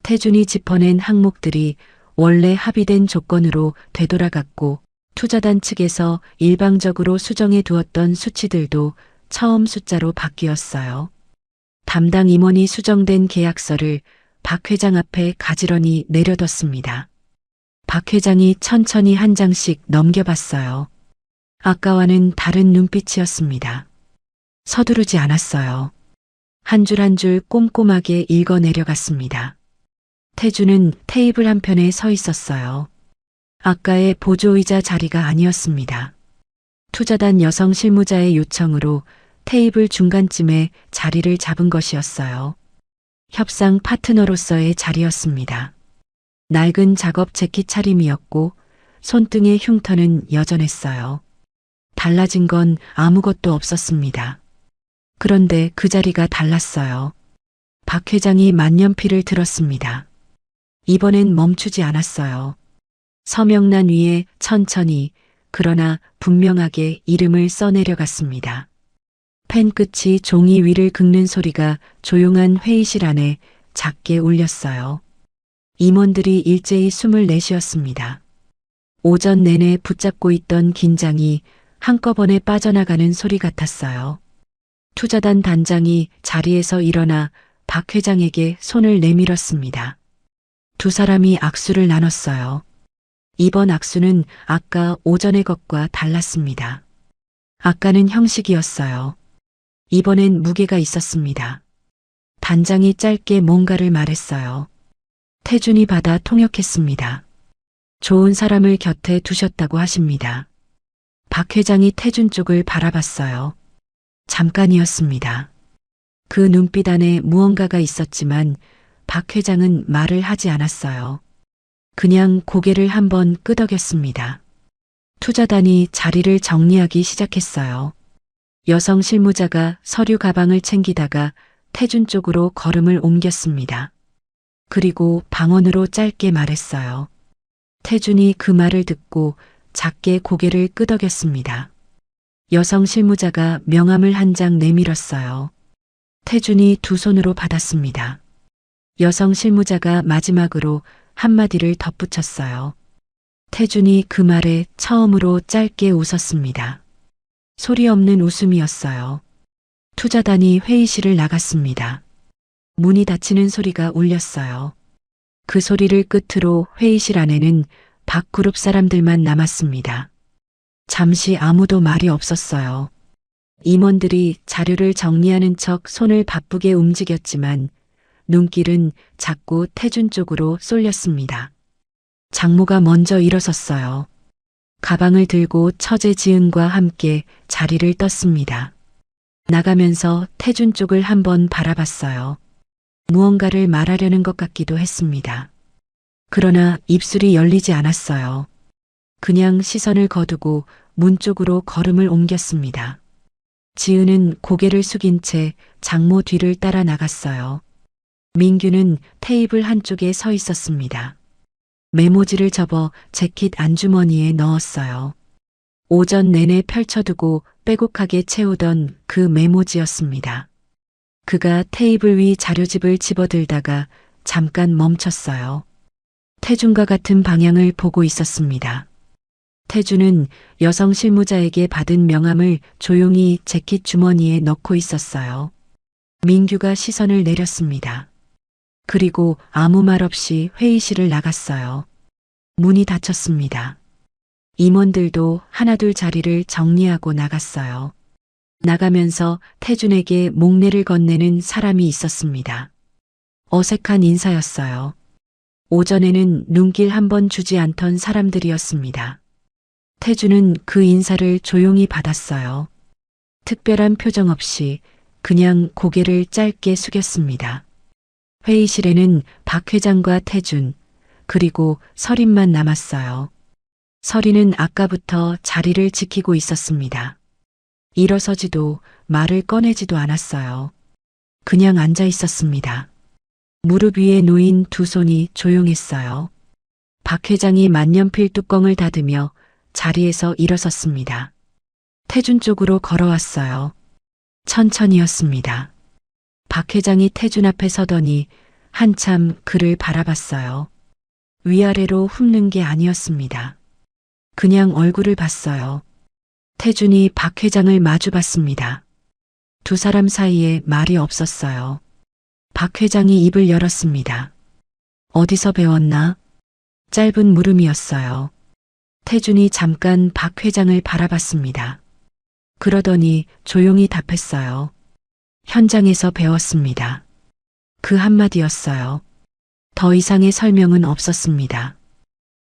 태준이 짚어낸 항목들이 원래 합의된 조건으로 되돌아갔고 투자단 측에서 일방적으로 수정해 두었던 수치들도 처음 숫자로 바뀌었어요. 담당 임원이 수정된 계약서를 박 회장 앞에 가지런히 내려뒀습니다. 박 회장이 천천히 한 장씩 넘겨봤어요. 아까와는 다른 눈빛이었습니다. 서두르지 않았어요. 한 줄 한 줄 꼼꼼하게 읽어 내려갔습니다. 태주는 테이블 한편에 서 있었어요. 아까의 보조의자 자리가 아니었습니다. 투자단 여성 실무자의 요청으로 테이블 중간쯤에 자리를 잡은 것이었어요. 협상 파트너로서의 자리였습니다. 낡은 작업 재킷 차림이었고 손등의 흉터는 여전했어요. 달라진 건 아무것도 없었습니다. 그런데 그 자리가 달랐어요. 박 회장이 만년필을 들었습니다. 이번엔 멈추지 않았어요. 서명란 위에 천천히 그러나 분명하게 이름을 써내려갔습니다. 펜 끝이 종이 위를 긁는 소리가 조용한 회의실 안에 작게 울렸어요. 임원들이 일제히 숨을 내쉬었습니다. 오전 내내 붙잡고 있던 긴장이 한꺼번에 빠져나가는 소리 같았어요. 투자단 단장이 자리에서 일어나 박 회장에게 손을 내밀었습니다. 두 사람이 악수를 나눴어요. 이번 악수는 아까 오전의 것과 달랐습니다. 아까는 형식이었어요. 이번엔 무게가 있었습니다. 단장이 짧게 뭔가를 말했어요. 태준이 받아 통역했습니다. 좋은 사람을 곁에 두셨다고 하십니다. 박 회장이 태준 쪽을 바라봤어요. 잠깐이었습니다. 그 눈빛 안에 무언가가 있었지만 박 회장은 말을 하지 않았어요. 그냥 고개를 한번 끄덕였습니다. 투자단이 자리를 정리하기 시작했어요. 여성 실무자가 서류 가방을 챙기다가 태준 쪽으로 걸음을 옮겼습니다. 그리고 방언으로 짧게 말했어요. 태준이 그 말을 듣고 작게 고개를 끄덕였습니다. 여성 실무자가 명함을 한 장 내밀었어요. 태준이 두 손으로 받았습니다. 여성 실무자가 마지막으로 한마디를 덧붙였어요. 태준이 그 말에 처음으로 짧게 웃었습니다. 소리 없는 웃음이었어요. 투자단이 회의실을 나갔습니다. 문이 닫히는 소리가 울렸어요. 그 소리를 끝으로 회의실 안에는 박 그룹 사람들만 남았습니다. 잠시 아무도 말이 없었어요. 임원들이 자료를 정리하는 척 손을 바쁘게 움직였지만 눈길은 자꾸 태준 쪽으로 쏠렸습니다. 장모가 먼저 일어섰어요. 가방을 들고 처제 지은과 함께 자리를 떴습니다. 나가면서 태준 쪽을 한번 바라봤어요. 무언가를 말하려는 것 같기도 했습니다. 그러나 입술이 열리지 않았어요. 그냥 시선을 거두고 문 쪽으로 걸음을 옮겼습니다. 지은은 고개를 숙인 채 장모 뒤를 따라 나갔어요. 민규는 테이블 한쪽에 서 있었습니다. 메모지를 접어 재킷 안주머니에 넣었어요. 오전 내내 펼쳐두고 빼곡하게 채우던 그 메모지였습니다. 그가 테이블 위 자료집을 집어들다가 잠깐 멈췄어요. 태준과 같은 방향을 보고 있었습니다. 태준은 여성 실무자에게 받은 명함을 조용히 재킷 주머니에 넣고 있었어요. 민규가 시선을 내렸습니다. 그리고 아무 말 없이 회의실을 나갔어요. 문이 닫혔습니다. 임원들도 하나둘 자리를 정리하고 나갔어요. 나가면서 태준에게 목례를 건네는 사람이 있었습니다. 어색한 인사였어요. 오전에는 눈길 한번 주지 않던 사람들이었습니다. 태준은 그 인사를 조용히 받았어요. 특별한 표정 없이 그냥 고개를 짧게 숙였습니다. 회의실에는 박 회장과 태준, 그리고 서린만 남았어요. 서린은 아까부터 자리를 지키고 있었습니다. 일어서지도 말을 꺼내지도 않았어요. 그냥 앉아 있었습니다. 무릎 위에 놓인 두 손이 조용했어요. 박 회장이 만년필 뚜껑을 닫으며 자리에서 일어섰습니다. 태준 쪽으로 걸어왔어요. 천천히였습니다. 박 회장이 태준 앞에 서더니 한참 그를 바라봤어요. 위아래로 훑는 게 아니었습니다. 그냥 얼굴을 봤어요. 태준이 박 회장을 마주 봤습니다. 두 사람 사이에 말이 없었어요. 박 회장이 입을 열었습니다. 어디서 배웠나? 짧은 물음이었어요. 태준이 잠깐 박 회장을 바라봤습니다. 그러더니 조용히 답했어요. 현장에서 배웠습니다. 그 한마디였어요. 더 이상의 설명은 없었습니다.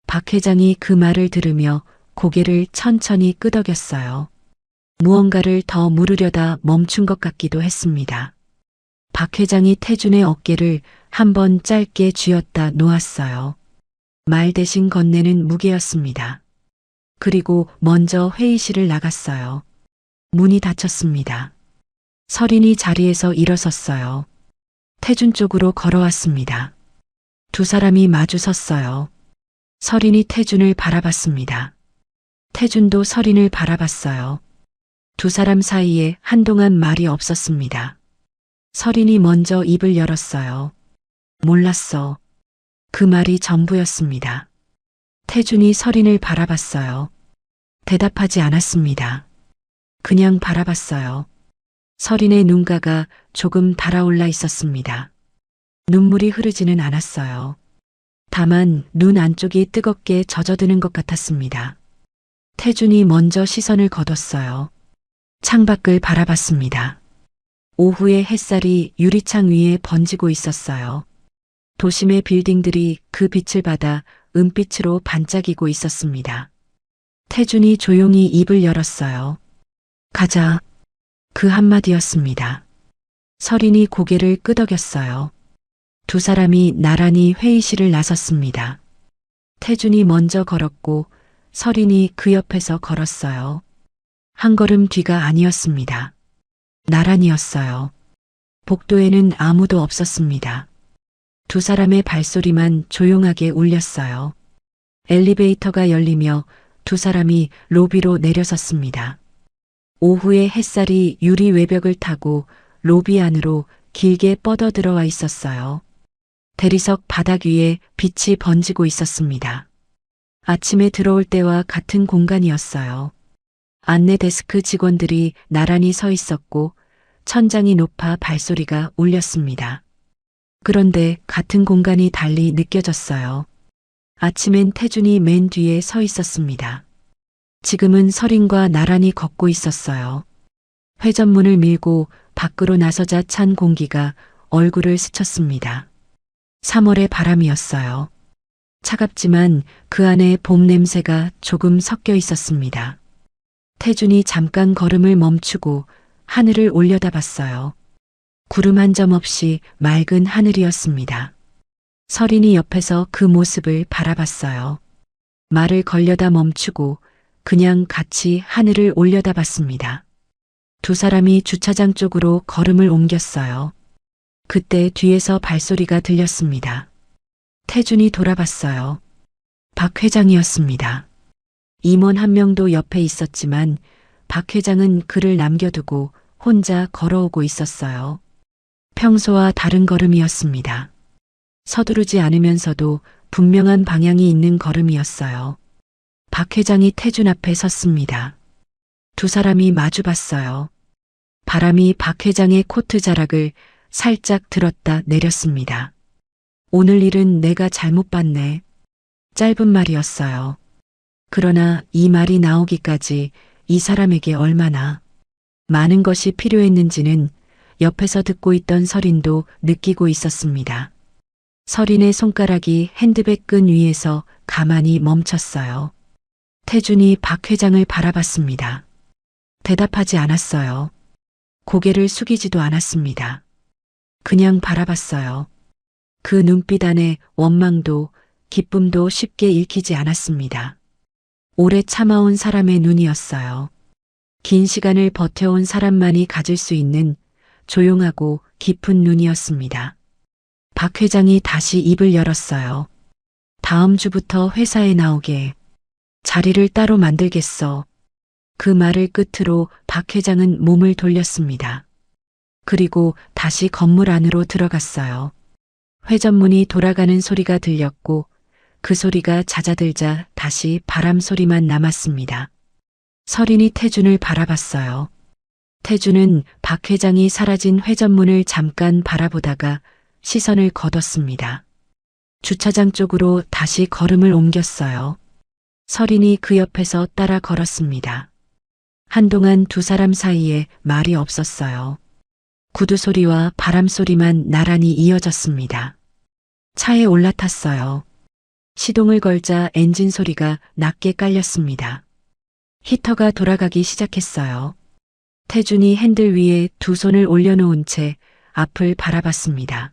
박 회장이 그 말을 들으며 고개를 천천히 끄덕였어요. 무언가를 더 물으려다 멈춘 것 같기도 했습니다. 박 회장이 태준의 어깨를 한번 짧게 쥐었다 놓았어요. 말 대신 건네는 무게였습니다. 그리고 먼저 회의실을 나갔어요. 문이 닫혔습니다. 설인이 자리에서 일어섰어요. 태준 쪽으로 걸어왔습니다. 두 사람이 마주 섰어요. 설인이 태준을 바라봤습니다. 태준도 설인을 바라봤어요. 두 사람 사이에 한동안 말이 없었습니다. 설인이 먼저 입을 열었어요. 몰랐어. 그 말이 전부였습니다. 태준이 설인을 바라봤어요. 대답하지 않았습니다. 그냥 바라봤어요. 설인의 눈가가 조금 달아올라 있었습니다. 눈물이 흐르지는 않았어요. 다만 눈 안쪽이 뜨겁게 젖어드는 것 같았습니다. 태준이 먼저 시선을 거뒀어요. 창밖을 바라봤습니다. 오후의 햇살이 유리창 위에 번지고 있었어요. 도심의 빌딩들이 그 빛을 받아 은빛으로 반짝이고 있었습니다. 태준이 조용히 입을 열었어요. 가자. 그 한마디였습니다. 설인이 고개를 끄덕였어요. 두 사람이 나란히 회의실을 나섰습니다. 태준이 먼저 걸었고 설인이 그 옆에서 걸었어요. 한 걸음 뒤가 아니었습니다. 나란히였어요. 복도에는 아무도 없었습니다. 두 사람의 발소리만 조용하게 울렸어요. 엘리베이터가 열리며 두 사람이 로비로 내려섰습니다. 오후의 햇살이 유리 외벽을 타고 로비 안으로 길게 뻗어 들어와 있었어요. 대리석 바닥 위에 빛이 번지고 있었습니다. 아침에 들어올 때와 같은 공간이었어요. 안내 데스크 직원들이 나란히 서 있었고 천장이 높아 발소리가 울렸습니다. 그런데 같은 공간이 달리 느껴졌어요. 아침엔 태준이 맨 뒤에 서 있었습니다. 지금은 설인과 나란히 걷고 있었어요. 회전문을 밀고 밖으로 나서자 찬 공기가 얼굴을 스쳤습니다. 3월의 바람이었어요. 차갑지만 그 안에 봄 냄새가 조금 섞여 있었습니다. 태준이 잠깐 걸음을 멈추고 하늘을 올려다봤어요. 구름 한 점 없이 맑은 하늘이었습니다. 설인이 옆에서 그 모습을 바라봤어요. 말을 걸려다 멈추고 그냥 같이 하늘을 올려다봤습니다. 두 사람이 주차장 쪽으로 걸음을 옮겼어요. 그때 뒤에서 발소리가 들렸습니다. 태준이 돌아봤어요. 박 회장이었습니다. 임원 한 명도 옆에 있었지만 박 회장은 그를 남겨두고 혼자 걸어오고 있었어요. 평소와 다른 걸음이었습니다. 서두르지 않으면서도 분명한 방향이 있는 걸음이었어요. 박 회장이 태준 앞에 섰습니다. 두 사람이 마주 봤어요. 바람이 박 회장의 코트 자락을 살짝 들었다 내렸습니다. 오늘 일은 내가 잘못 봤네. 짧은 말이었어요. 그러나 이 말이 나오기까지 이 사람에게 얼마나 많은 것이 필요했는지는 옆에서 듣고 있던 설인도 느끼고 있었습니다. 설인의 손가락이 핸드백 끈 위에서 가만히 멈췄어요. 태준이 박 회장을 바라봤습니다. 대답하지 않았어요. 고개를 숙이지도 않았습니다. 그냥 바라봤어요. 그 눈빛 안에 원망도 기쁨도 쉽게 읽히지 않았습니다. 오래 참아온 사람의 눈이었어요. 긴 시간을 버텨온 사람만이 가질 수 있는 조용하고 깊은 눈이었습니다. 박 회장이 다시 입을 열었어요. 다음 주부터 회사에 나오게. 자리를 따로 만들겠어. 그 말을 끝으로 박 회장은 몸을 돌렸습니다. 그리고 다시 건물 안으로 들어갔어요. 회전문이 돌아가는 소리가 들렸고 그 소리가 잦아들자 다시 바람 소리만 남았습니다. 설인이 태준을 바라봤어요. 태준은 박 회장이 사라진 회전문을 잠깐 바라보다가 시선을 거뒀습니다. 주차장 쪽으로 다시 걸음을 옮겼어요. 설인이 그 옆에서 따라 걸었습니다. 한동안 두 사람 사이에 말이 없었어요. 구두 소리와 바람 소리만 나란히 이어졌습니다. 차에 올라탔어요. 시동을 걸자 엔진 소리가 낮게 깔렸습니다. 히터가 돌아가기 시작했어요. 태준이 핸들 위에 두 손을 올려놓은 채 앞을 바라봤습니다.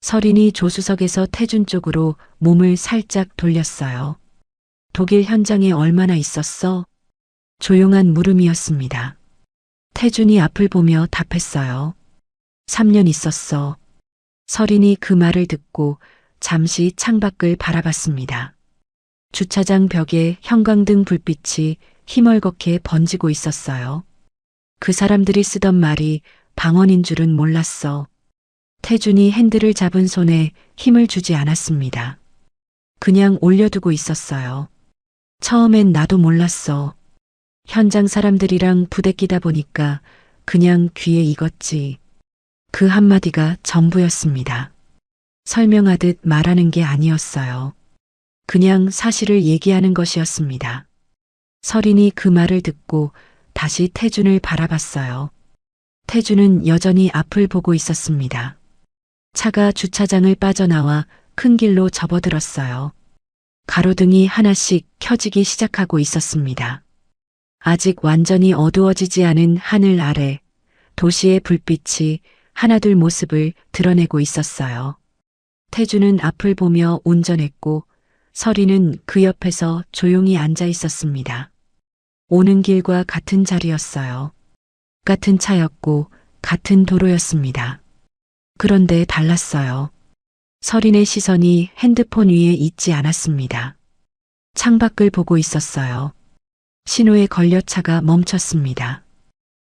설인이 조수석에서 태준 쪽으로 몸을 살짝 돌렸어요. 독일 현장에 얼마나 있었어? 조용한 물음이었습니다. 태준이 앞을 보며 답했어요. 3년 있었어. 설인이 그 말을 듣고 잠시 창밖을 바라봤습니다. 주차장 벽에 형광등 불빛이 희멀겋게 번지고 있었어요. 그 사람들이 쓰던 말이 방언인 줄은 몰랐어. 태준이 핸들을 잡은 손에 힘을 주지 않았습니다. 그냥 올려두고 있었어요. 처음엔 나도 몰랐어. 현장 사람들이랑 부대끼다 보니까 그냥 귀에 익었지. 그 한마디가 전부였습니다. 설명하듯 말하는 게 아니었어요. 그냥 사실을 얘기하는 것이었습니다. 설인이 그 말을 듣고 다시 태준을 바라봤어요. 태준은 여전히 앞을 보고 있었습니다. 차가 주차장을 빠져나와 큰 길로 접어들었어요. 가로등이 하나씩 켜지기 시작하고 있었습니다. 아직 완전히 어두워지지 않은 하늘 아래 도시의 불빛이 하나둘 모습을 드러내고 있었어요. 태준은 앞을 보며 운전했고 설이는 그 옆에서 조용히 앉아 있었습니다. 오는 길과 같은 자리였어요. 같은 차였고 같은 도로였습니다. 그런데 달랐어요. 설인의 시선이 핸드폰 위에 있지 않았습니다. 창밖을 보고 있었어요. 신호에 걸려 차가 멈췄습니다.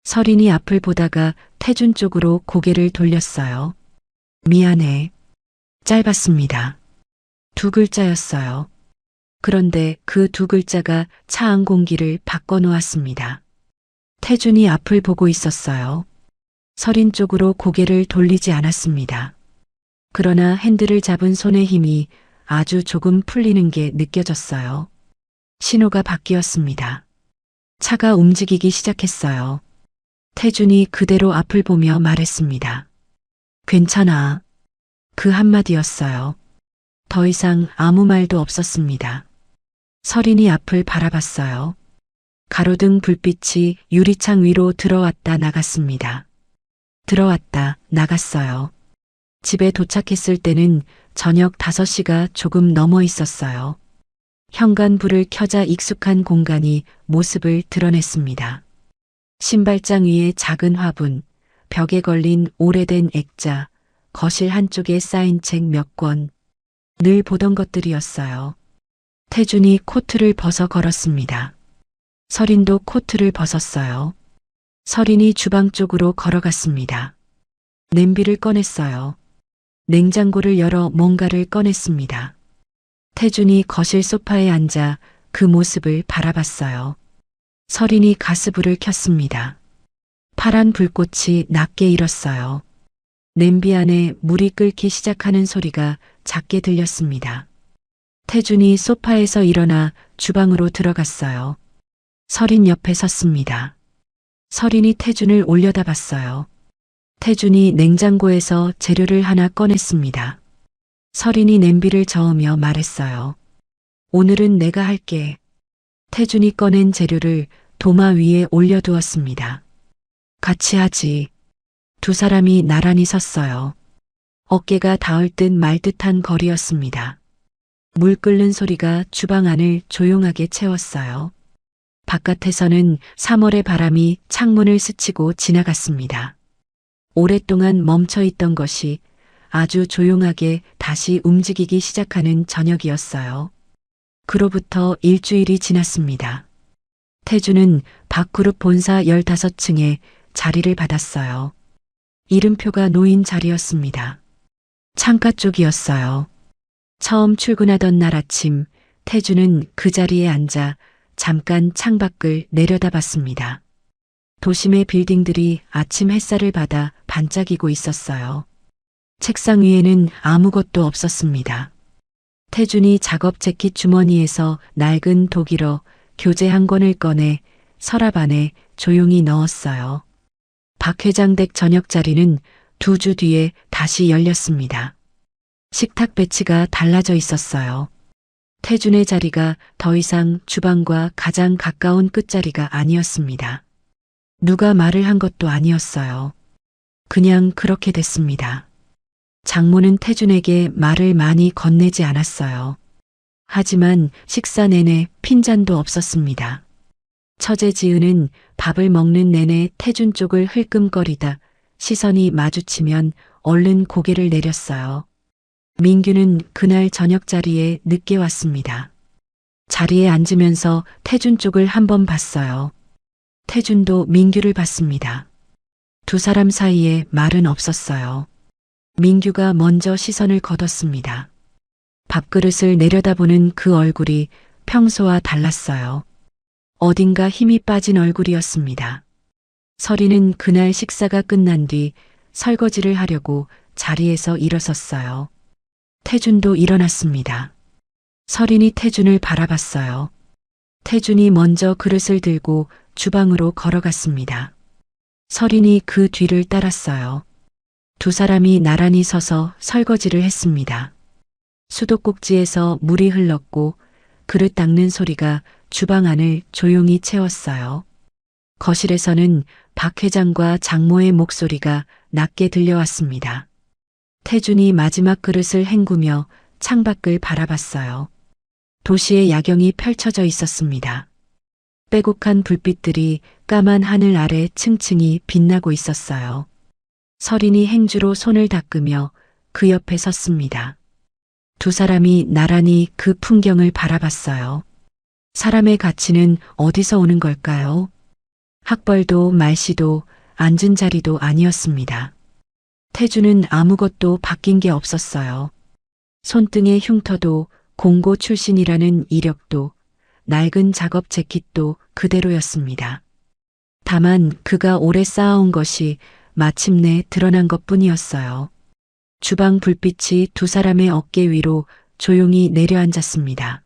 설인이 앞을 보다가 태준 쪽으로 고개를 돌렸어요. 미안해. 짧았습니다. 두 글자였어요. 그런데 그 두 글자가 차 안 공기를 바꿔놓았습니다. 태준이 앞을 보고 있었어요. 설인 쪽으로 고개를 돌리지 않았습니다. 그러나 핸들을 잡은 손의 힘이 아주 조금 풀리는 게 느껴졌어요. 신호가 바뀌었습니다. 차가 움직이기 시작했어요. 태준이 그대로 앞을 보며 말했습니다. 괜찮아. 그 한마디였어요. 더 이상 아무 말도 없었습니다. 설인이 앞을 바라봤어요. 가로등 불빛이 유리창 위로 들어왔다 나갔습니다. 들어왔다 나갔어요. 집에 도착했을 때는 저녁 5시가 조금 넘어 있었어요. 현관불을 켜자 익숙한 공간이 모습을 드러냈습니다. 신발장 위에 작은 화분, 벽에 걸린 오래된 액자, 거실 한쪽에 쌓인 책 몇 권. 늘 보던 것들이었어요. 태준이 코트를 벗어 걸었습니다. 설인도 코트를 벗었어요. 설인이 주방 쪽으로 걸어갔습니다. 냄비를 꺼냈어요. 냉장고를 열어 뭔가를 꺼냈습니다. 태준이 거실 소파에 앉아 그 모습을 바라봤어요. 설인이 가스불을 켰습니다. 파란 불꽃이 낮게 일었어요. 냄비 안에 물이 끓기 시작하는 소리가 작게 들렸습니다. 태준이 소파에서 일어나 주방으로 들어갔어요. 설인 옆에 섰습니다. 설인이 태준을 올려다봤어요. 태준이 냉장고에서 재료를 하나 꺼냈습니다. 설인이 냄비를 저으며 말했어요. 오늘은 내가 할게. 태준이 꺼낸 재료를 도마 위에 올려두었습니다. 같이 하지. 두 사람이 나란히 섰어요. 어깨가 닿을 듯 말 듯한 거리였습니다. 물 끓는 소리가 주방 안을 조용하게 채웠어요. 바깥에서는 3월의 바람이 창문을 스치고 지나갔습니다. 오랫동안 멈춰있던 것이 아주 조용하게 다시 움직이기 시작하는 저녁이었어요. 그로부터 일주일이 지났습니다. 태준은 밥그룹 본사 15층에 자리를 받았어요. 이름표가 놓인 자리였습니다. 창가 쪽이었어요. 처음 출근하던 날 아침, 태준은 그 자리에 앉아 잠깐 창밖을 내려다봤습니다. 도심의 빌딩들이 아침 햇살을 받아 반짝이고 있었어요. 책상 위에는 아무것도 없었습니다. 태준이 작업 재킷 주머니에서 낡은 독일어 교재 한 권을 꺼내 서랍 안에 조용히 넣었어요. 박 회장 댁 저녁 자리는 2주 뒤에 다시 열렸습니다. 식탁 배치가 달라져 있었어요. 태준의 자리가 더 이상 주방과 가장 가까운 끝자리가 아니었습니다. 누가 말을 한 것도 아니었어요. 그냥 그렇게 됐습니다. 장모는 태준에게 말을 많이 건네지 않았어요. 하지만 식사 내내 핀잔도 없었습니다. 처제 지은은 밥을 먹는 내내 태준 쪽을 흘끔거리다 시선이 마주치면 얼른 고개를 내렸어요. 민규는 그날 저녁 자리에 늦게 왔습니다. 자리에 앉으면서 태준 쪽을 한번 봤어요. 태준도 민규를 봤습니다. 두 사람 사이에 말은 없었어요. 민규가 먼저 시선을 거뒀습니다. 밥그릇을 내려다보는 그 얼굴이 평소와 달랐어요. 어딘가 힘이 빠진 얼굴이었습니다. 설이는 그날 식사가 끝난 뒤 설거지를 하려고 자리에서 일어섰어요. 태준도 일어났습니다. 설인이 태준을 바라봤어요. 태준이 먼저 그릇을 들고 주방으로 걸어갔습니다. 설인이 그 뒤를 따랐어요. 두 사람이 나란히 서서 설거지를 했습니다. 수도꼭지에서 물이 흘렀고 그릇 닦는 소리가 주방 안을 조용히 채웠어요. 거실에서는 박 회장과 장모의 목소리가 낮게 들려왔습니다. 태준이 마지막 그릇을 헹구며 창밖을 바라봤어요. 도시의 야경이 펼쳐져 있었습니다. 빼곡한 불빛들이 까만 하늘 아래 층층이 빛나고 있었어요. 설인이 행주로 손을 닦으며 그 옆에 섰습니다. 두 사람이 나란히 그 풍경을 바라봤어요. 사람의 가치는 어디서 오는 걸까요? 학벌도 말씨도 앉은 자리도 아니었습니다. 태준은 아무것도 바뀐 게 없었어요. 손등의 흉터도 공고 출신이라는 이력도 낡은 작업 재킷도 그대로였습니다. 다만 그가 오래 쌓아온 것이 마침내 드러난 것뿐이었어요. 주방 불빛이 두 사람의 어깨 위로 조용히 내려앉았습니다.